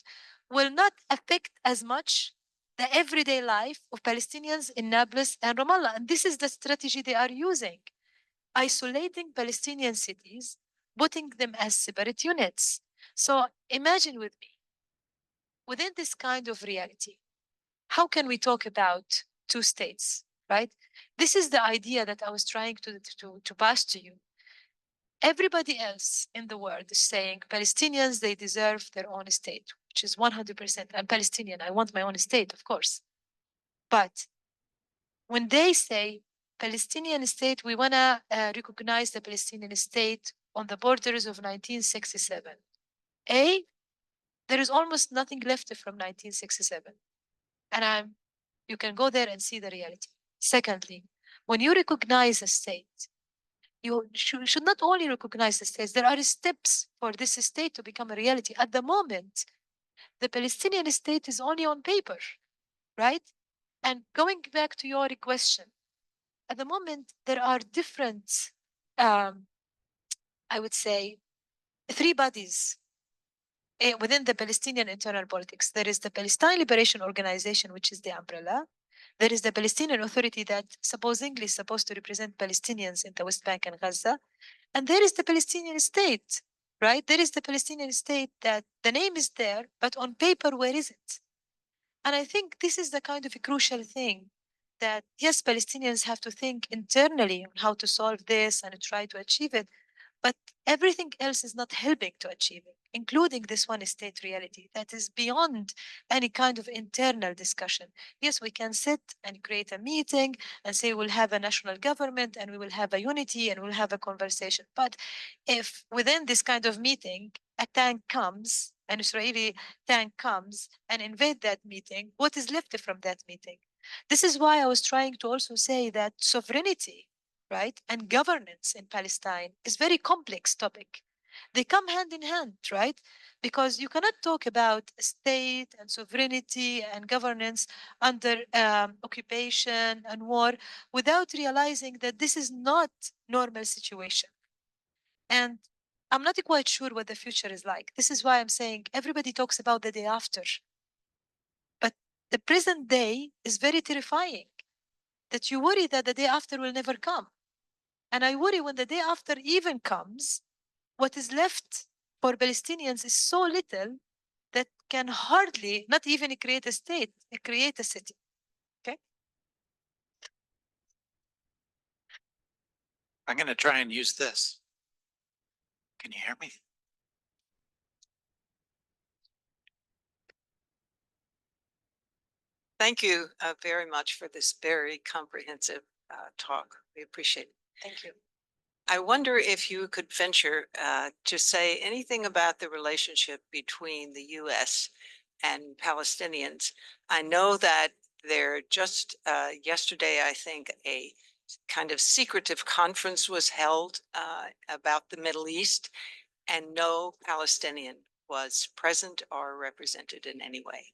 will not affect as much the everyday life of Palestinians in Nablus and Ramallah. And this is the strategy they are using, isolating Palestinian cities, putting them as separate units. So imagine with me, within this kind of reality, how can we talk about two states right? This is the idea that I was trying to pass to you. Everybody else in the world is saying Palestinians, they deserve their own state, which is 100%. I'm Palestinian. I want my own state, of course. But when they say Palestinian state, we want to recognize the Palestinian state on the borders of 1967. There is almost nothing left from 1967. And you can go there and see the reality. Secondly, when you recognize a state, you should not only recognize the states, there are steps for this state to become a reality. At the moment, the Palestinian state is only on paper, right? And going back to your question, at the moment, there are different, I would say, three bodies within the Palestinian internal politics. There is the Palestine Liberation Organization, which is the umbrella. There is the Palestinian Authority that supposedly is supposed to represent Palestinians in the West Bank and Gaza. And there is the Palestinian state, right? There is the Palestinian state that the name is there, but on paper, where is it? And I think this is the kind of a crucial thing that, yes, Palestinians have to think internally on how to solve this and try to achieve it, but everything else is not helping to achieve it, including this one state reality that is beyond any kind of internal discussion. Yes, we can sit and create a meeting and say we'll have a national government and we will have a unity and we'll have a conversation. But if within this kind of meeting, a tank comes, an Israeli tank comes and invade that meeting, what is left from that meeting? This is why I was trying to also say that sovereignty, right, and governance in Palestine is very complex topic. They come hand in hand, right? Because you cannot talk about state and sovereignty and governance under occupation and war without realizing that this is not normal situation. And I'm not quite sure what the future is like. This is why I'm saying everybody talks about the day after. But the present day is very terrifying, that you worry that the day after will never come. And I worry when the day after even comes, what is left for Palestinians is so little that can hardly, not even create a state, create a city. Okay? I'm going to try and use this. Can you hear me? Thank you very much for this very comprehensive talk. We appreciate it. Thank you. I wonder if you could venture to say anything about the relationship between the U.S. and Palestinians. I know that there just yesterday, I think, a kind of secretive conference was held about the Middle East, and no Palestinian was present or represented in any way.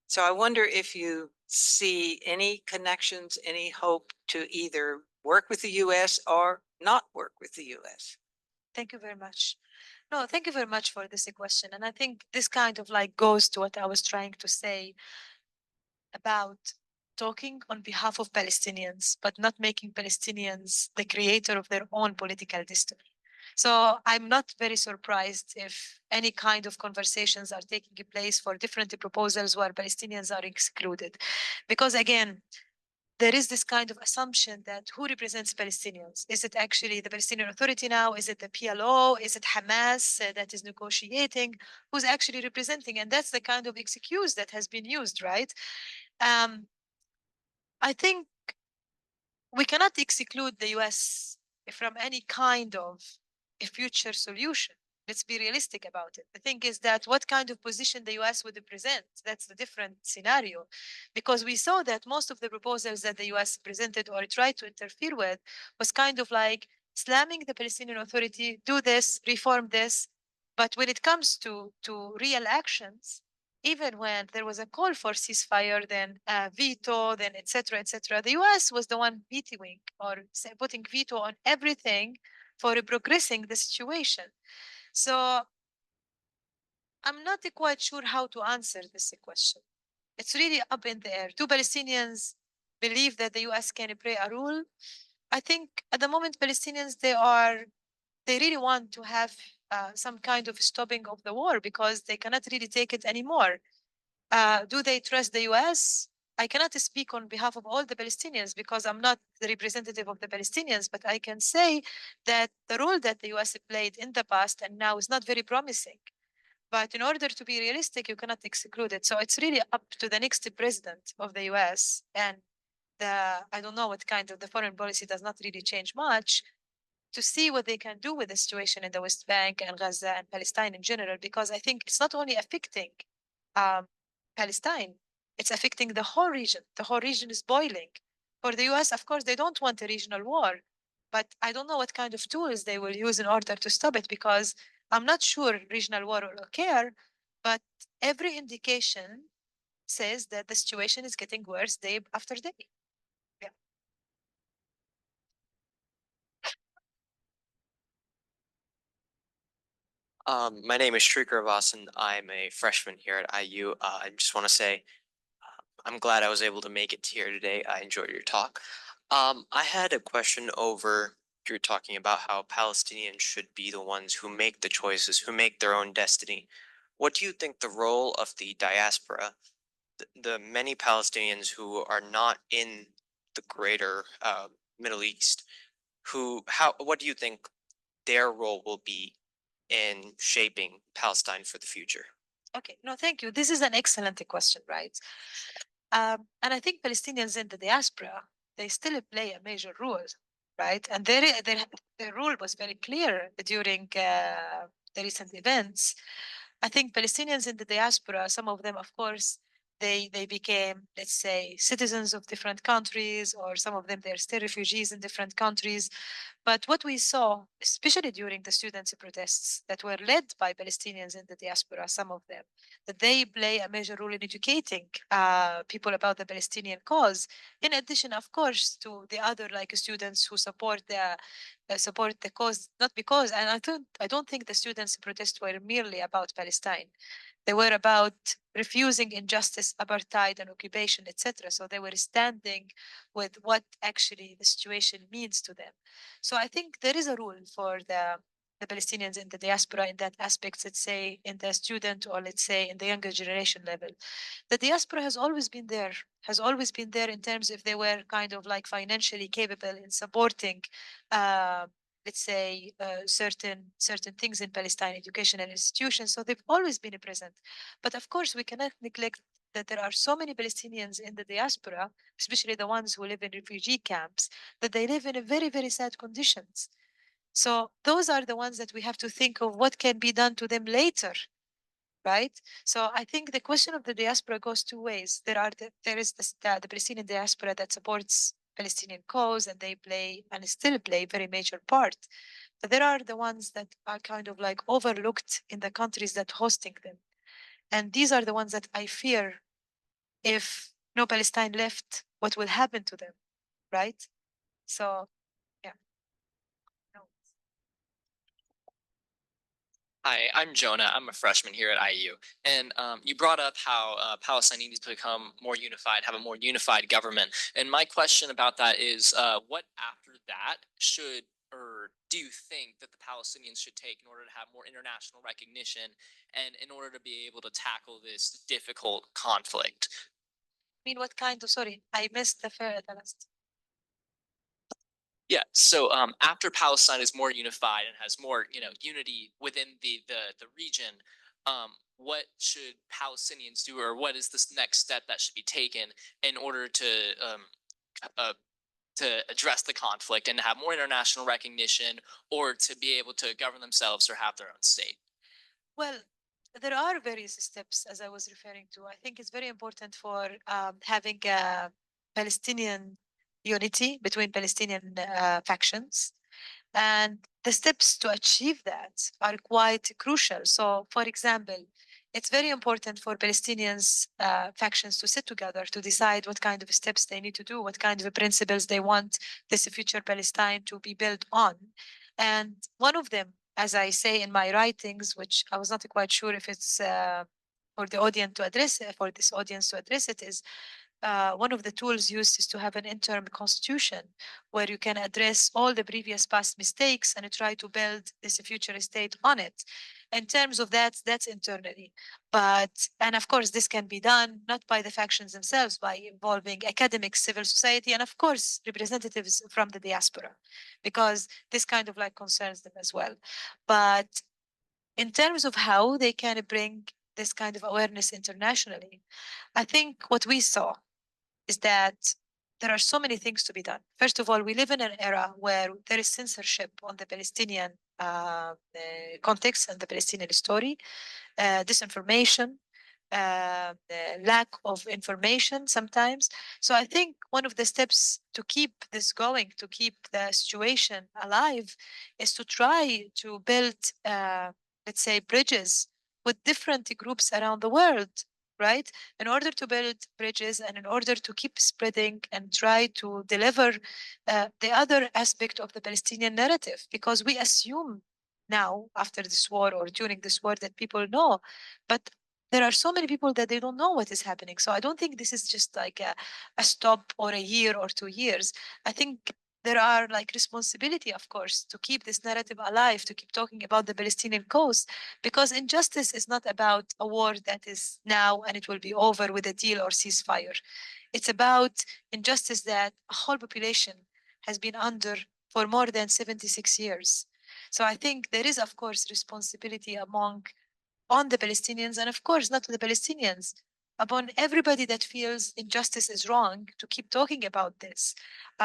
So I wonder if you see any connections, any hope to either work with the U.S. or not work with the U.S. Thank you very much. No, thank you very much for this question. And I think this kind of like goes to what I was trying to say about talking on behalf of Palestinians, but not making Palestinians the creator of their own political destiny. So I'm not very surprised if any kind of conversations are taking place for different proposals where Palestinians are excluded. Because again, there is this kind of assumption that who represents Palestinians? Is it actually the Palestinian Authority now? Is it the PLO? Is it Hamas that is negotiating? Who's actually representing? And that's the kind of excuse that has been used, right? I think we cannot exclude the US from any kind of a future solution. Let's be realistic about it. The thing is that what kind of position the US would present, that's the different scenario. Because we saw that most of the proposals that the US presented or tried to interfere with was kind of like slamming the Palestinian Authority, do this, reform this. But when it comes to real actions, even when there was a call for ceasefire, then veto, then etc., etc., the US was the one vetoing or putting veto on everything for progressing the situation. So I'm not quite sure how to answer this question. It's really up in the air. Do Palestinians believe that the US can play a role? I think at the moment, Palestinians, they really want to have some kind of stopping of the war because they cannot really take it anymore. Do they trust the US? I cannot speak on behalf of all the Palestinians because I'm not the representative of the Palestinians, but I can say that the role that the US played in the past and now is not very promising. But in order to be realistic, you cannot exclude it. So it's really up to the next president of the US. And I don't know what kind of the foreign policy does not really change much to see what they can do with the situation in the West Bank and Gaza and Palestine in general, because I think it's not only affecting Palestine, it's affecting the whole region. The whole region is boiling. For the US, of course, they don't want a regional war, but I don't know what kind of tools they will use in order to stop it, because I'm not sure regional war will occur, but every indication says that the situation is getting worse day after day. Yeah. My name is Shrikar Vasan. I'm a freshman here at IU. I just want to say I'm glad I was able to make it here today. I enjoyed your talk. I had a question over you're talking about how Palestinians should be the ones who make the choices, who make their own destiny. What do you think the role of the diaspora, the many Palestinians who are not in the greater Middle East, what do you think their role will be in shaping Palestine for the future? Okay, no, thank you. This is an excellent question, right? And I think Palestinians in the diaspora, they still play a major role, right? And their role was very clear during the recent events. I think Palestinians in the diaspora, some of them, of course, they became, let's say, citizens of different countries, or some of them, they're still refugees in different countries. But what we saw, especially during the students' protests that were led by Palestinians in the diaspora, some of them, that they play a major role in educating people about the Palestinian cause. In addition, of course, to the other like students who support the cause, not because, and I don't think the students' protests were merely about Palestine. They were about refusing injustice, apartheid, and occupation, etc. So they were standing with what actually the situation means to them. So I think there is a rule for the Palestinians in the diaspora in that aspect, let's say in the student, or let's say in the younger generation level. The diaspora has always been there in terms if they were kind of like financially capable in supporting let's say certain things in Palestine, educational institutions. So they've always been present. But of course, we cannot neglect that there are so many Palestinians in the diaspora, especially the ones who live in refugee camps, that they live in a very, very sad conditions. So those are the ones that we have to think of what can be done to them later, right? So I think the question of the diaspora goes two ways. There is the Palestinian diaspora that supports Palestinian cause, and they play and still play a very major part. But there are the ones that are kind of like overlooked in the countries that hosting them. And these are the ones that I fear, if no Palestine left, what will happen to them, right? So yeah. No. Hi, I'm Jonah. I'm a freshman here at IU. And you brought up how Palestine needs to become more unified, have a more unified government. And my question about that is what after that should, or do you think that the Palestinians should take in order to have more international recognition and in order to be able to tackle this difficult conflict? I mean, what kind of, sorry, I missed the last. Yeah. So after Palestine is more unified and has more, unity within the region, what should Palestinians do, or what is this next step that should be taken in order to address the conflict and have more international recognition, or to be able to govern themselves or have their own state? Well, there are various steps, as I was referring to. I think it's very important for having a Palestinian unity between Palestinian factions. And the steps to achieve that are quite crucial. So, for example, it's very important for Palestinians factions to sit together to decide what kind of steps they need to do, what kind of principles they want this future Palestine to be built on. And one of them, as I say in my writings, which I was not quite sure if it's for the audience to address it, for this audience to address it, is one of the tools used is to have an interim constitution where you can address all the previous past mistakes and try to build this future state on it. In terms of that, that's internally. And of course, this can be done not by the factions themselves, by involving academics, civil society, and of course, representatives from the diaspora, because this kind of like concerns them as well. But in terms of how they can bring this kind of awareness internationally, I think what we saw is that there are so many things to be done. First of all, we live in an era where there is censorship on the Palestinian context and the Palestinian story, disinformation, lack of information sometimes. So I think one of the steps to keep this going, to keep the situation alive, is to try to build, let's say, bridges with different groups around the world, right? In order to build bridges and in order to keep spreading and try to deliver the other aspect of the Palestinian narrative, because we assume now after this war or during this war that people know, but there are so many people that they don't know what is happening. So I don't think this is just like a stop or a year or 2 years. I think there are like responsibility, of course, to keep this narrative alive, to keep talking about the Palestinian cause, because injustice is not about a war that is now and it will be over with a deal or ceasefire. It's about injustice that a whole population has been under for more than 76 years. So I think there is, of course, responsibility on the Palestinians, and of course, not the Palestinians, upon everybody that feels injustice is wrong to keep talking about this.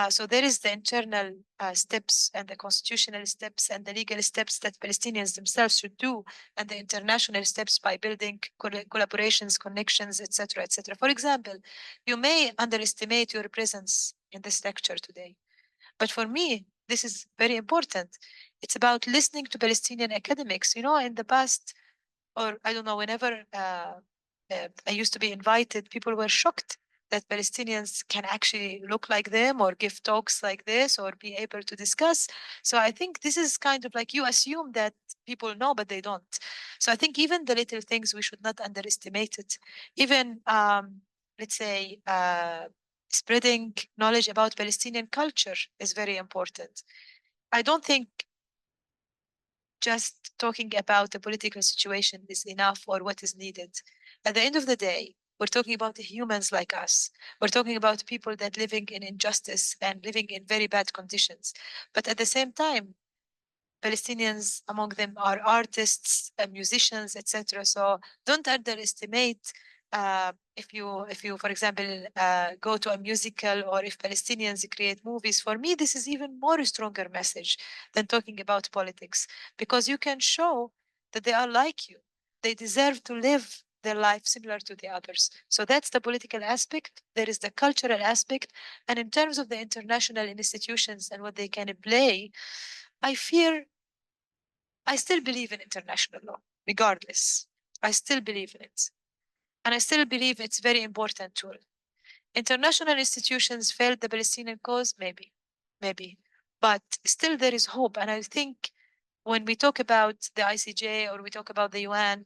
So there is the internal steps and the constitutional steps and the legal steps that Palestinians themselves should do, and the international steps by building collaborations, connections, etc., etc. For example, you may underestimate your presence in this lecture today, but for me, this is very important. It's about listening to Palestinian academics. You know, in the past, or I don't know, whenever I used to be invited, people were shocked that Palestinians can actually look like them or give talks like this or be able to discuss. So I think this is kind of like you assume that people know, but they don't. So I think even the little things, we should not underestimate it. Even, let's say, spreading knowledge about Palestinian culture is very important. I don't think just talking about the political situation is enough or what is needed. At the end of the day, we're talking about humans like us. We're talking about people that living in injustice and living in very bad conditions. But at the same time, Palestinians among them are artists, musicians, etc. So don't underestimate if you, for example, go to a musical, or if Palestinians create movies. For me, this is even more stronger message than talking about politics, because you can show that they are like you. They deserve to live their life similar to the others. So that's the political aspect. There is the cultural aspect. And in terms of the international institutions and what they can play, I still believe in international law, regardless. I still believe in it. And I still believe it's a very important tool. International institutions failed the Palestinian cause, maybe. But still there is hope. And I think when we talk about the ICJ or we talk about the UN,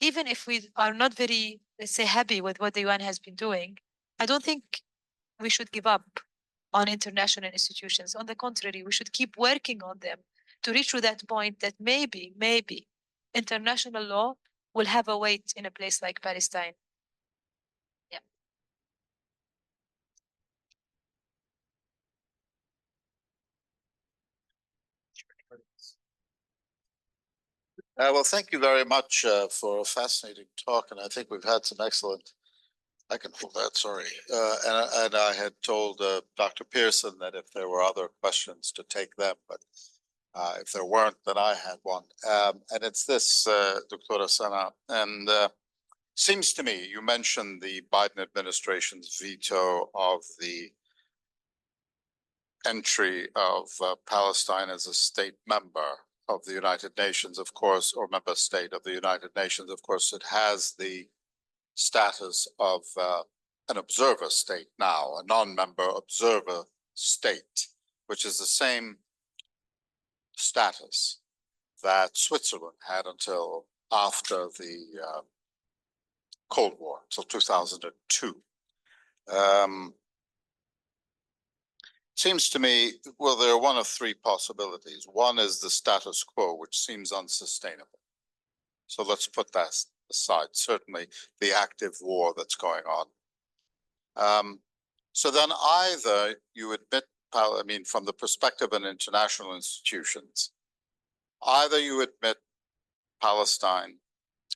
even if we are not very, let's say, happy with what the UN has been doing, I don't think we should give up on international institutions. On the contrary, we should keep working on them to reach to that point that maybe international law will have a weight in a place like Palestine. Yeah. Well, thank you very much for a fascinating talk, and I think we've had some excellent. I can hold that. Sorry, and I had told Dr. Pearson that if there were other questions to take them, but if there weren't, then I had one, and it's this, Dr. Sanaa, and seems to me you mentioned the Biden administration's veto of the entry of Palestine as a state member of the United Nations, of course, or member state of the United Nations. Of course, it has the status of an observer state now, a non-member observer state, which is the same status that Switzerland had until after the Cold War, until 2002. Seems to me, well, there are one of three possibilities. One is the status quo, which seems unsustainable. So let's put that aside, certainly the active war that's going on. So then either you admit, I mean, from the perspective of international institutions, either you admit Palestine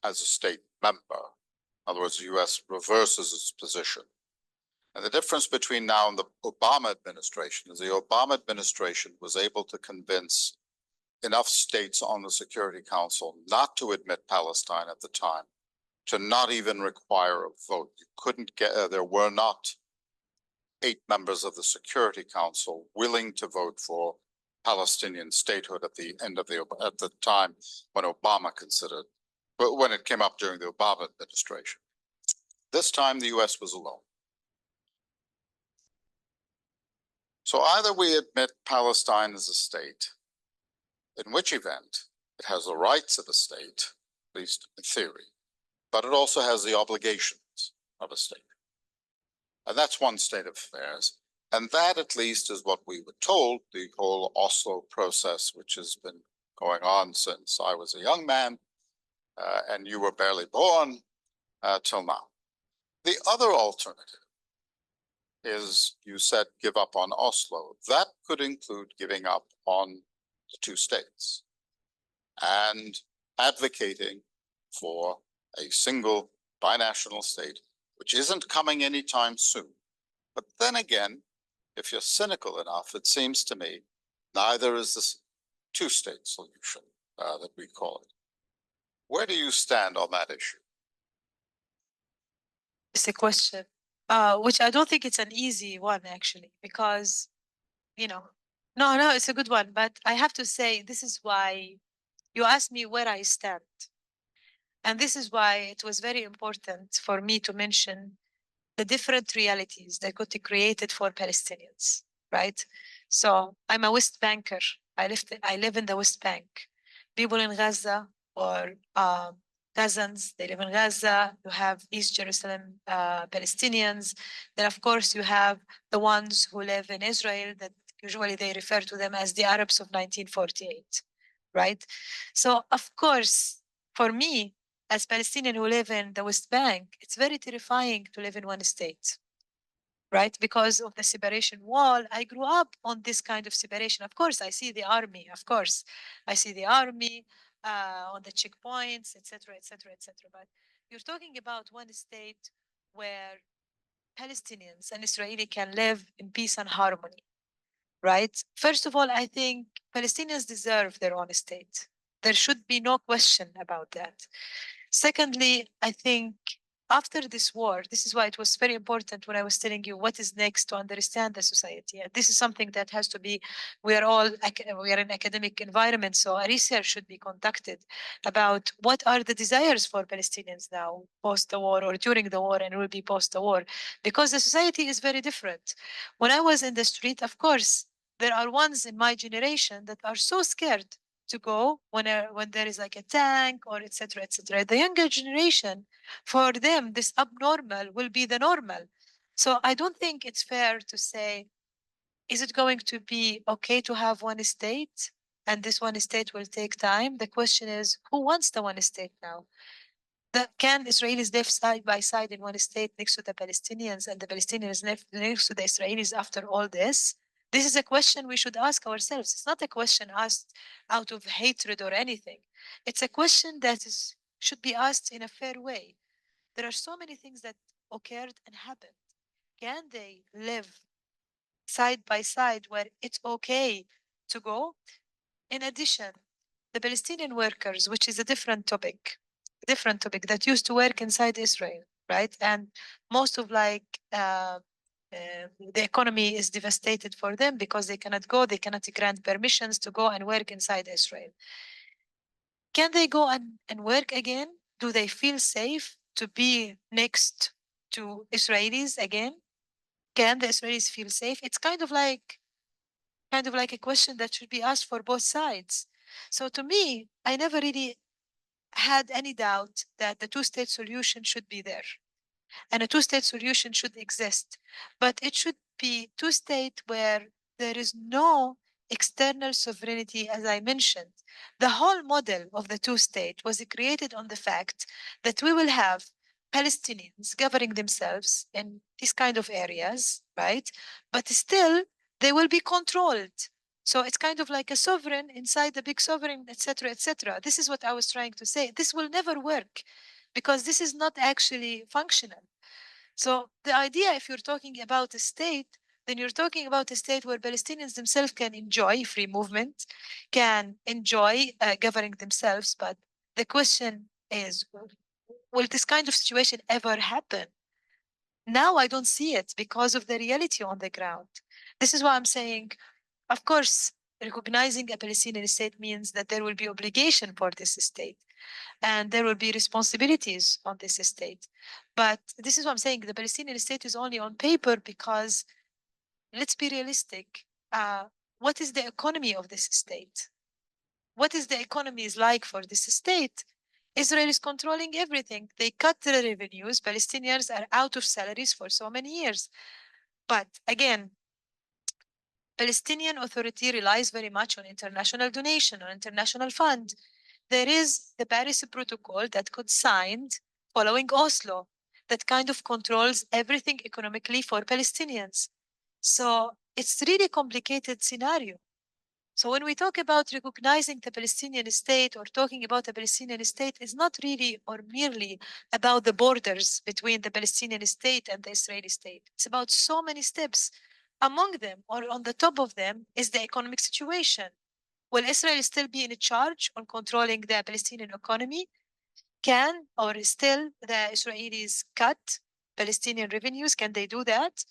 as a state member, in other words, the US reverses its position. And the difference between now and the Obama administration is the Obama administration was able to convince enough states on the Security Council not to admit Palestine at the time, to not even require a vote. You couldn't get, there were not 8 members of the Security Council willing to vote for Palestinian statehood at the end of at the time when Obama considered, but when it came up during the Obama administration. This time the US was alone. So either we admit Palestine as a state, in which event it has the rights of a state, at least in theory, but it also has the obligations of a state. And that's one state of affairs. And that at least is what we were told, the whole Oslo process, which has been going on since I was a young man, and you were barely born, till now. The other alternative is, you said, give up on Oslo. That could include giving up on the 2 states and advocating for a single binational state, which isn't coming anytime soon. But then again, if you're cynical enough, it seems to me neither is this 2-state solution that we call it. Where do you stand on that issue? It's a question, which I don't think it's an easy one, actually, because, no, it's a good one. But I have to say, this is why you asked me where I stand. And this is why it was very important for me to mention the different realities that got created for Palestinians, right? So I'm a West Banker. I live in the West Bank. People in Gaza or Gazans, they live in Gaza. You have East Jerusalem Palestinians. Then, of course, you have the ones who live in Israel that usually they refer to them as the Arabs of 1948, right? So, of course, for me, as Palestinians who live in the West Bank, it's very terrifying to live in one state, right? Because of the separation wall. I grew up on this kind of separation. Of course, I see the army. Of course, I see the army on the checkpoints, etc., etc., etc. But you're talking about one state where Palestinians and Israeli can live in peace and harmony, right? First of all, I think Palestinians deserve their own state. There should be no question about that. Secondly, I think after this war, this is why it was very important when I was telling you what is next to understand the society. And this is something that has to be, we are in academic environment, so a research should be conducted about what are the desires for Palestinians now, post the war or during the war, and will be post the war, because the society is very different. When I was in the street, of course, there are ones in my generation that are so scared to go when there is like a tank or etc. etc. The younger generation, for them, this abnormal will be the normal. So I don't think it's fair to say, is it going to be okay to have one state and this one state will take time? The question is, who wants the one state now? Can Israelis live side by side in one state next to the Palestinians and the Palestinians live next to the Israelis after all this? This is a question we should ask ourselves. It's not a question asked out of hatred or anything. It's a question that should be asked in a fair way. There are so many things that occurred and happened. Can they live side by side where it's okay to go? In addition, the Palestinian workers, which is a different topic that used to work inside Israel, right? And most of the economy is devastated for them because they cannot go, they cannot grant permissions to go and work inside Israel. Can they go and work again? Do they feel safe to be next to Israelis again? Can the Israelis feel safe? It's kind of like a question that should be asked for both sides. So to me, I never really had any doubt that the 2-state solution should be there. and a two-state solution should exist. But it should be two-state where there is no external sovereignty, as I mentioned. The whole model of the two-state was created on the fact that we will have Palestinians governing themselves in these kind of areas, right? But still, they will be controlled. So it's kind of like a sovereign inside the big sovereign, etc., etc. This is what I was trying to say. This will never work because this is not actually functional. So the idea, if you're talking about a state, then you're talking about a state where Palestinians themselves can enjoy free movement, can enjoy governing themselves. But the question is, will this kind of situation ever happen? Now I don't see it because of the reality on the ground. This is why I'm saying, of course, recognizing a Palestinian state means that there will be obligation for this state and there will be responsibilities on this state. But this is what I'm saying. The Palestinian state is only on paper because, let's be realistic. What is the economy of this state? What is the economy is like for this state? Israel is controlling everything. They cut the revenues. Palestinians are out of salaries for so many years. But again, Palestinian Authority relies very much on international donation, on international fund. There is the Paris Protocol that got signed following Oslo that kind of controls everything economically for Palestinians. So it's really complicated scenario. So when we talk about recognizing the Palestinian state or talking about a Palestinian state, it's not really or merely about the borders between the Palestinian state and the Israeli state. It's about so many steps. Among them, or on the top of them, is the economic situation. Will Israel still be in charge on controlling the Palestinian economy? Can or still the Israelis cut Palestinian revenues? Can they do that?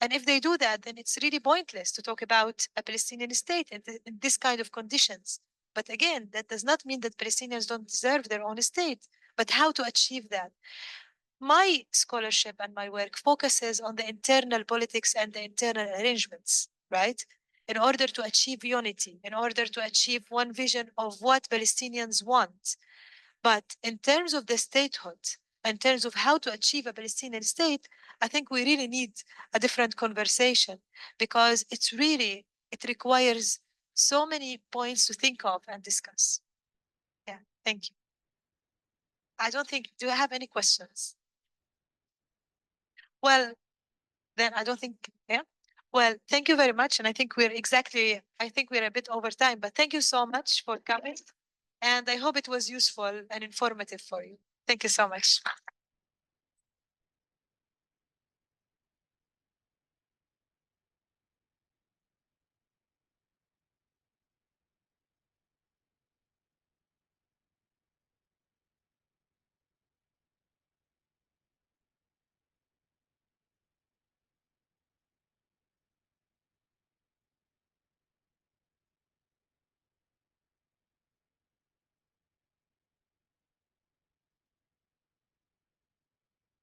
And if they do that, then it's really pointless to talk about a Palestinian state in this kind of conditions. But again, that does not mean that Palestinians don't deserve their own state, but how to achieve that. My scholarship and my work focuses on the internal politics and the internal arrangements, right? In order to achieve unity, in order to achieve one vision of what Palestinians want. But in terms of the statehood, in terms of how to achieve a Palestinian state, I think we really need a different conversation because it requires so many points to think of and discuss. Yeah, thank you. I don't think, do I have any questions? Well, then I don't think, yeah. Well, thank you very much. And I think we're a bit over time, but thank you so much for coming. And I hope it was useful and informative for you. Thank you so much.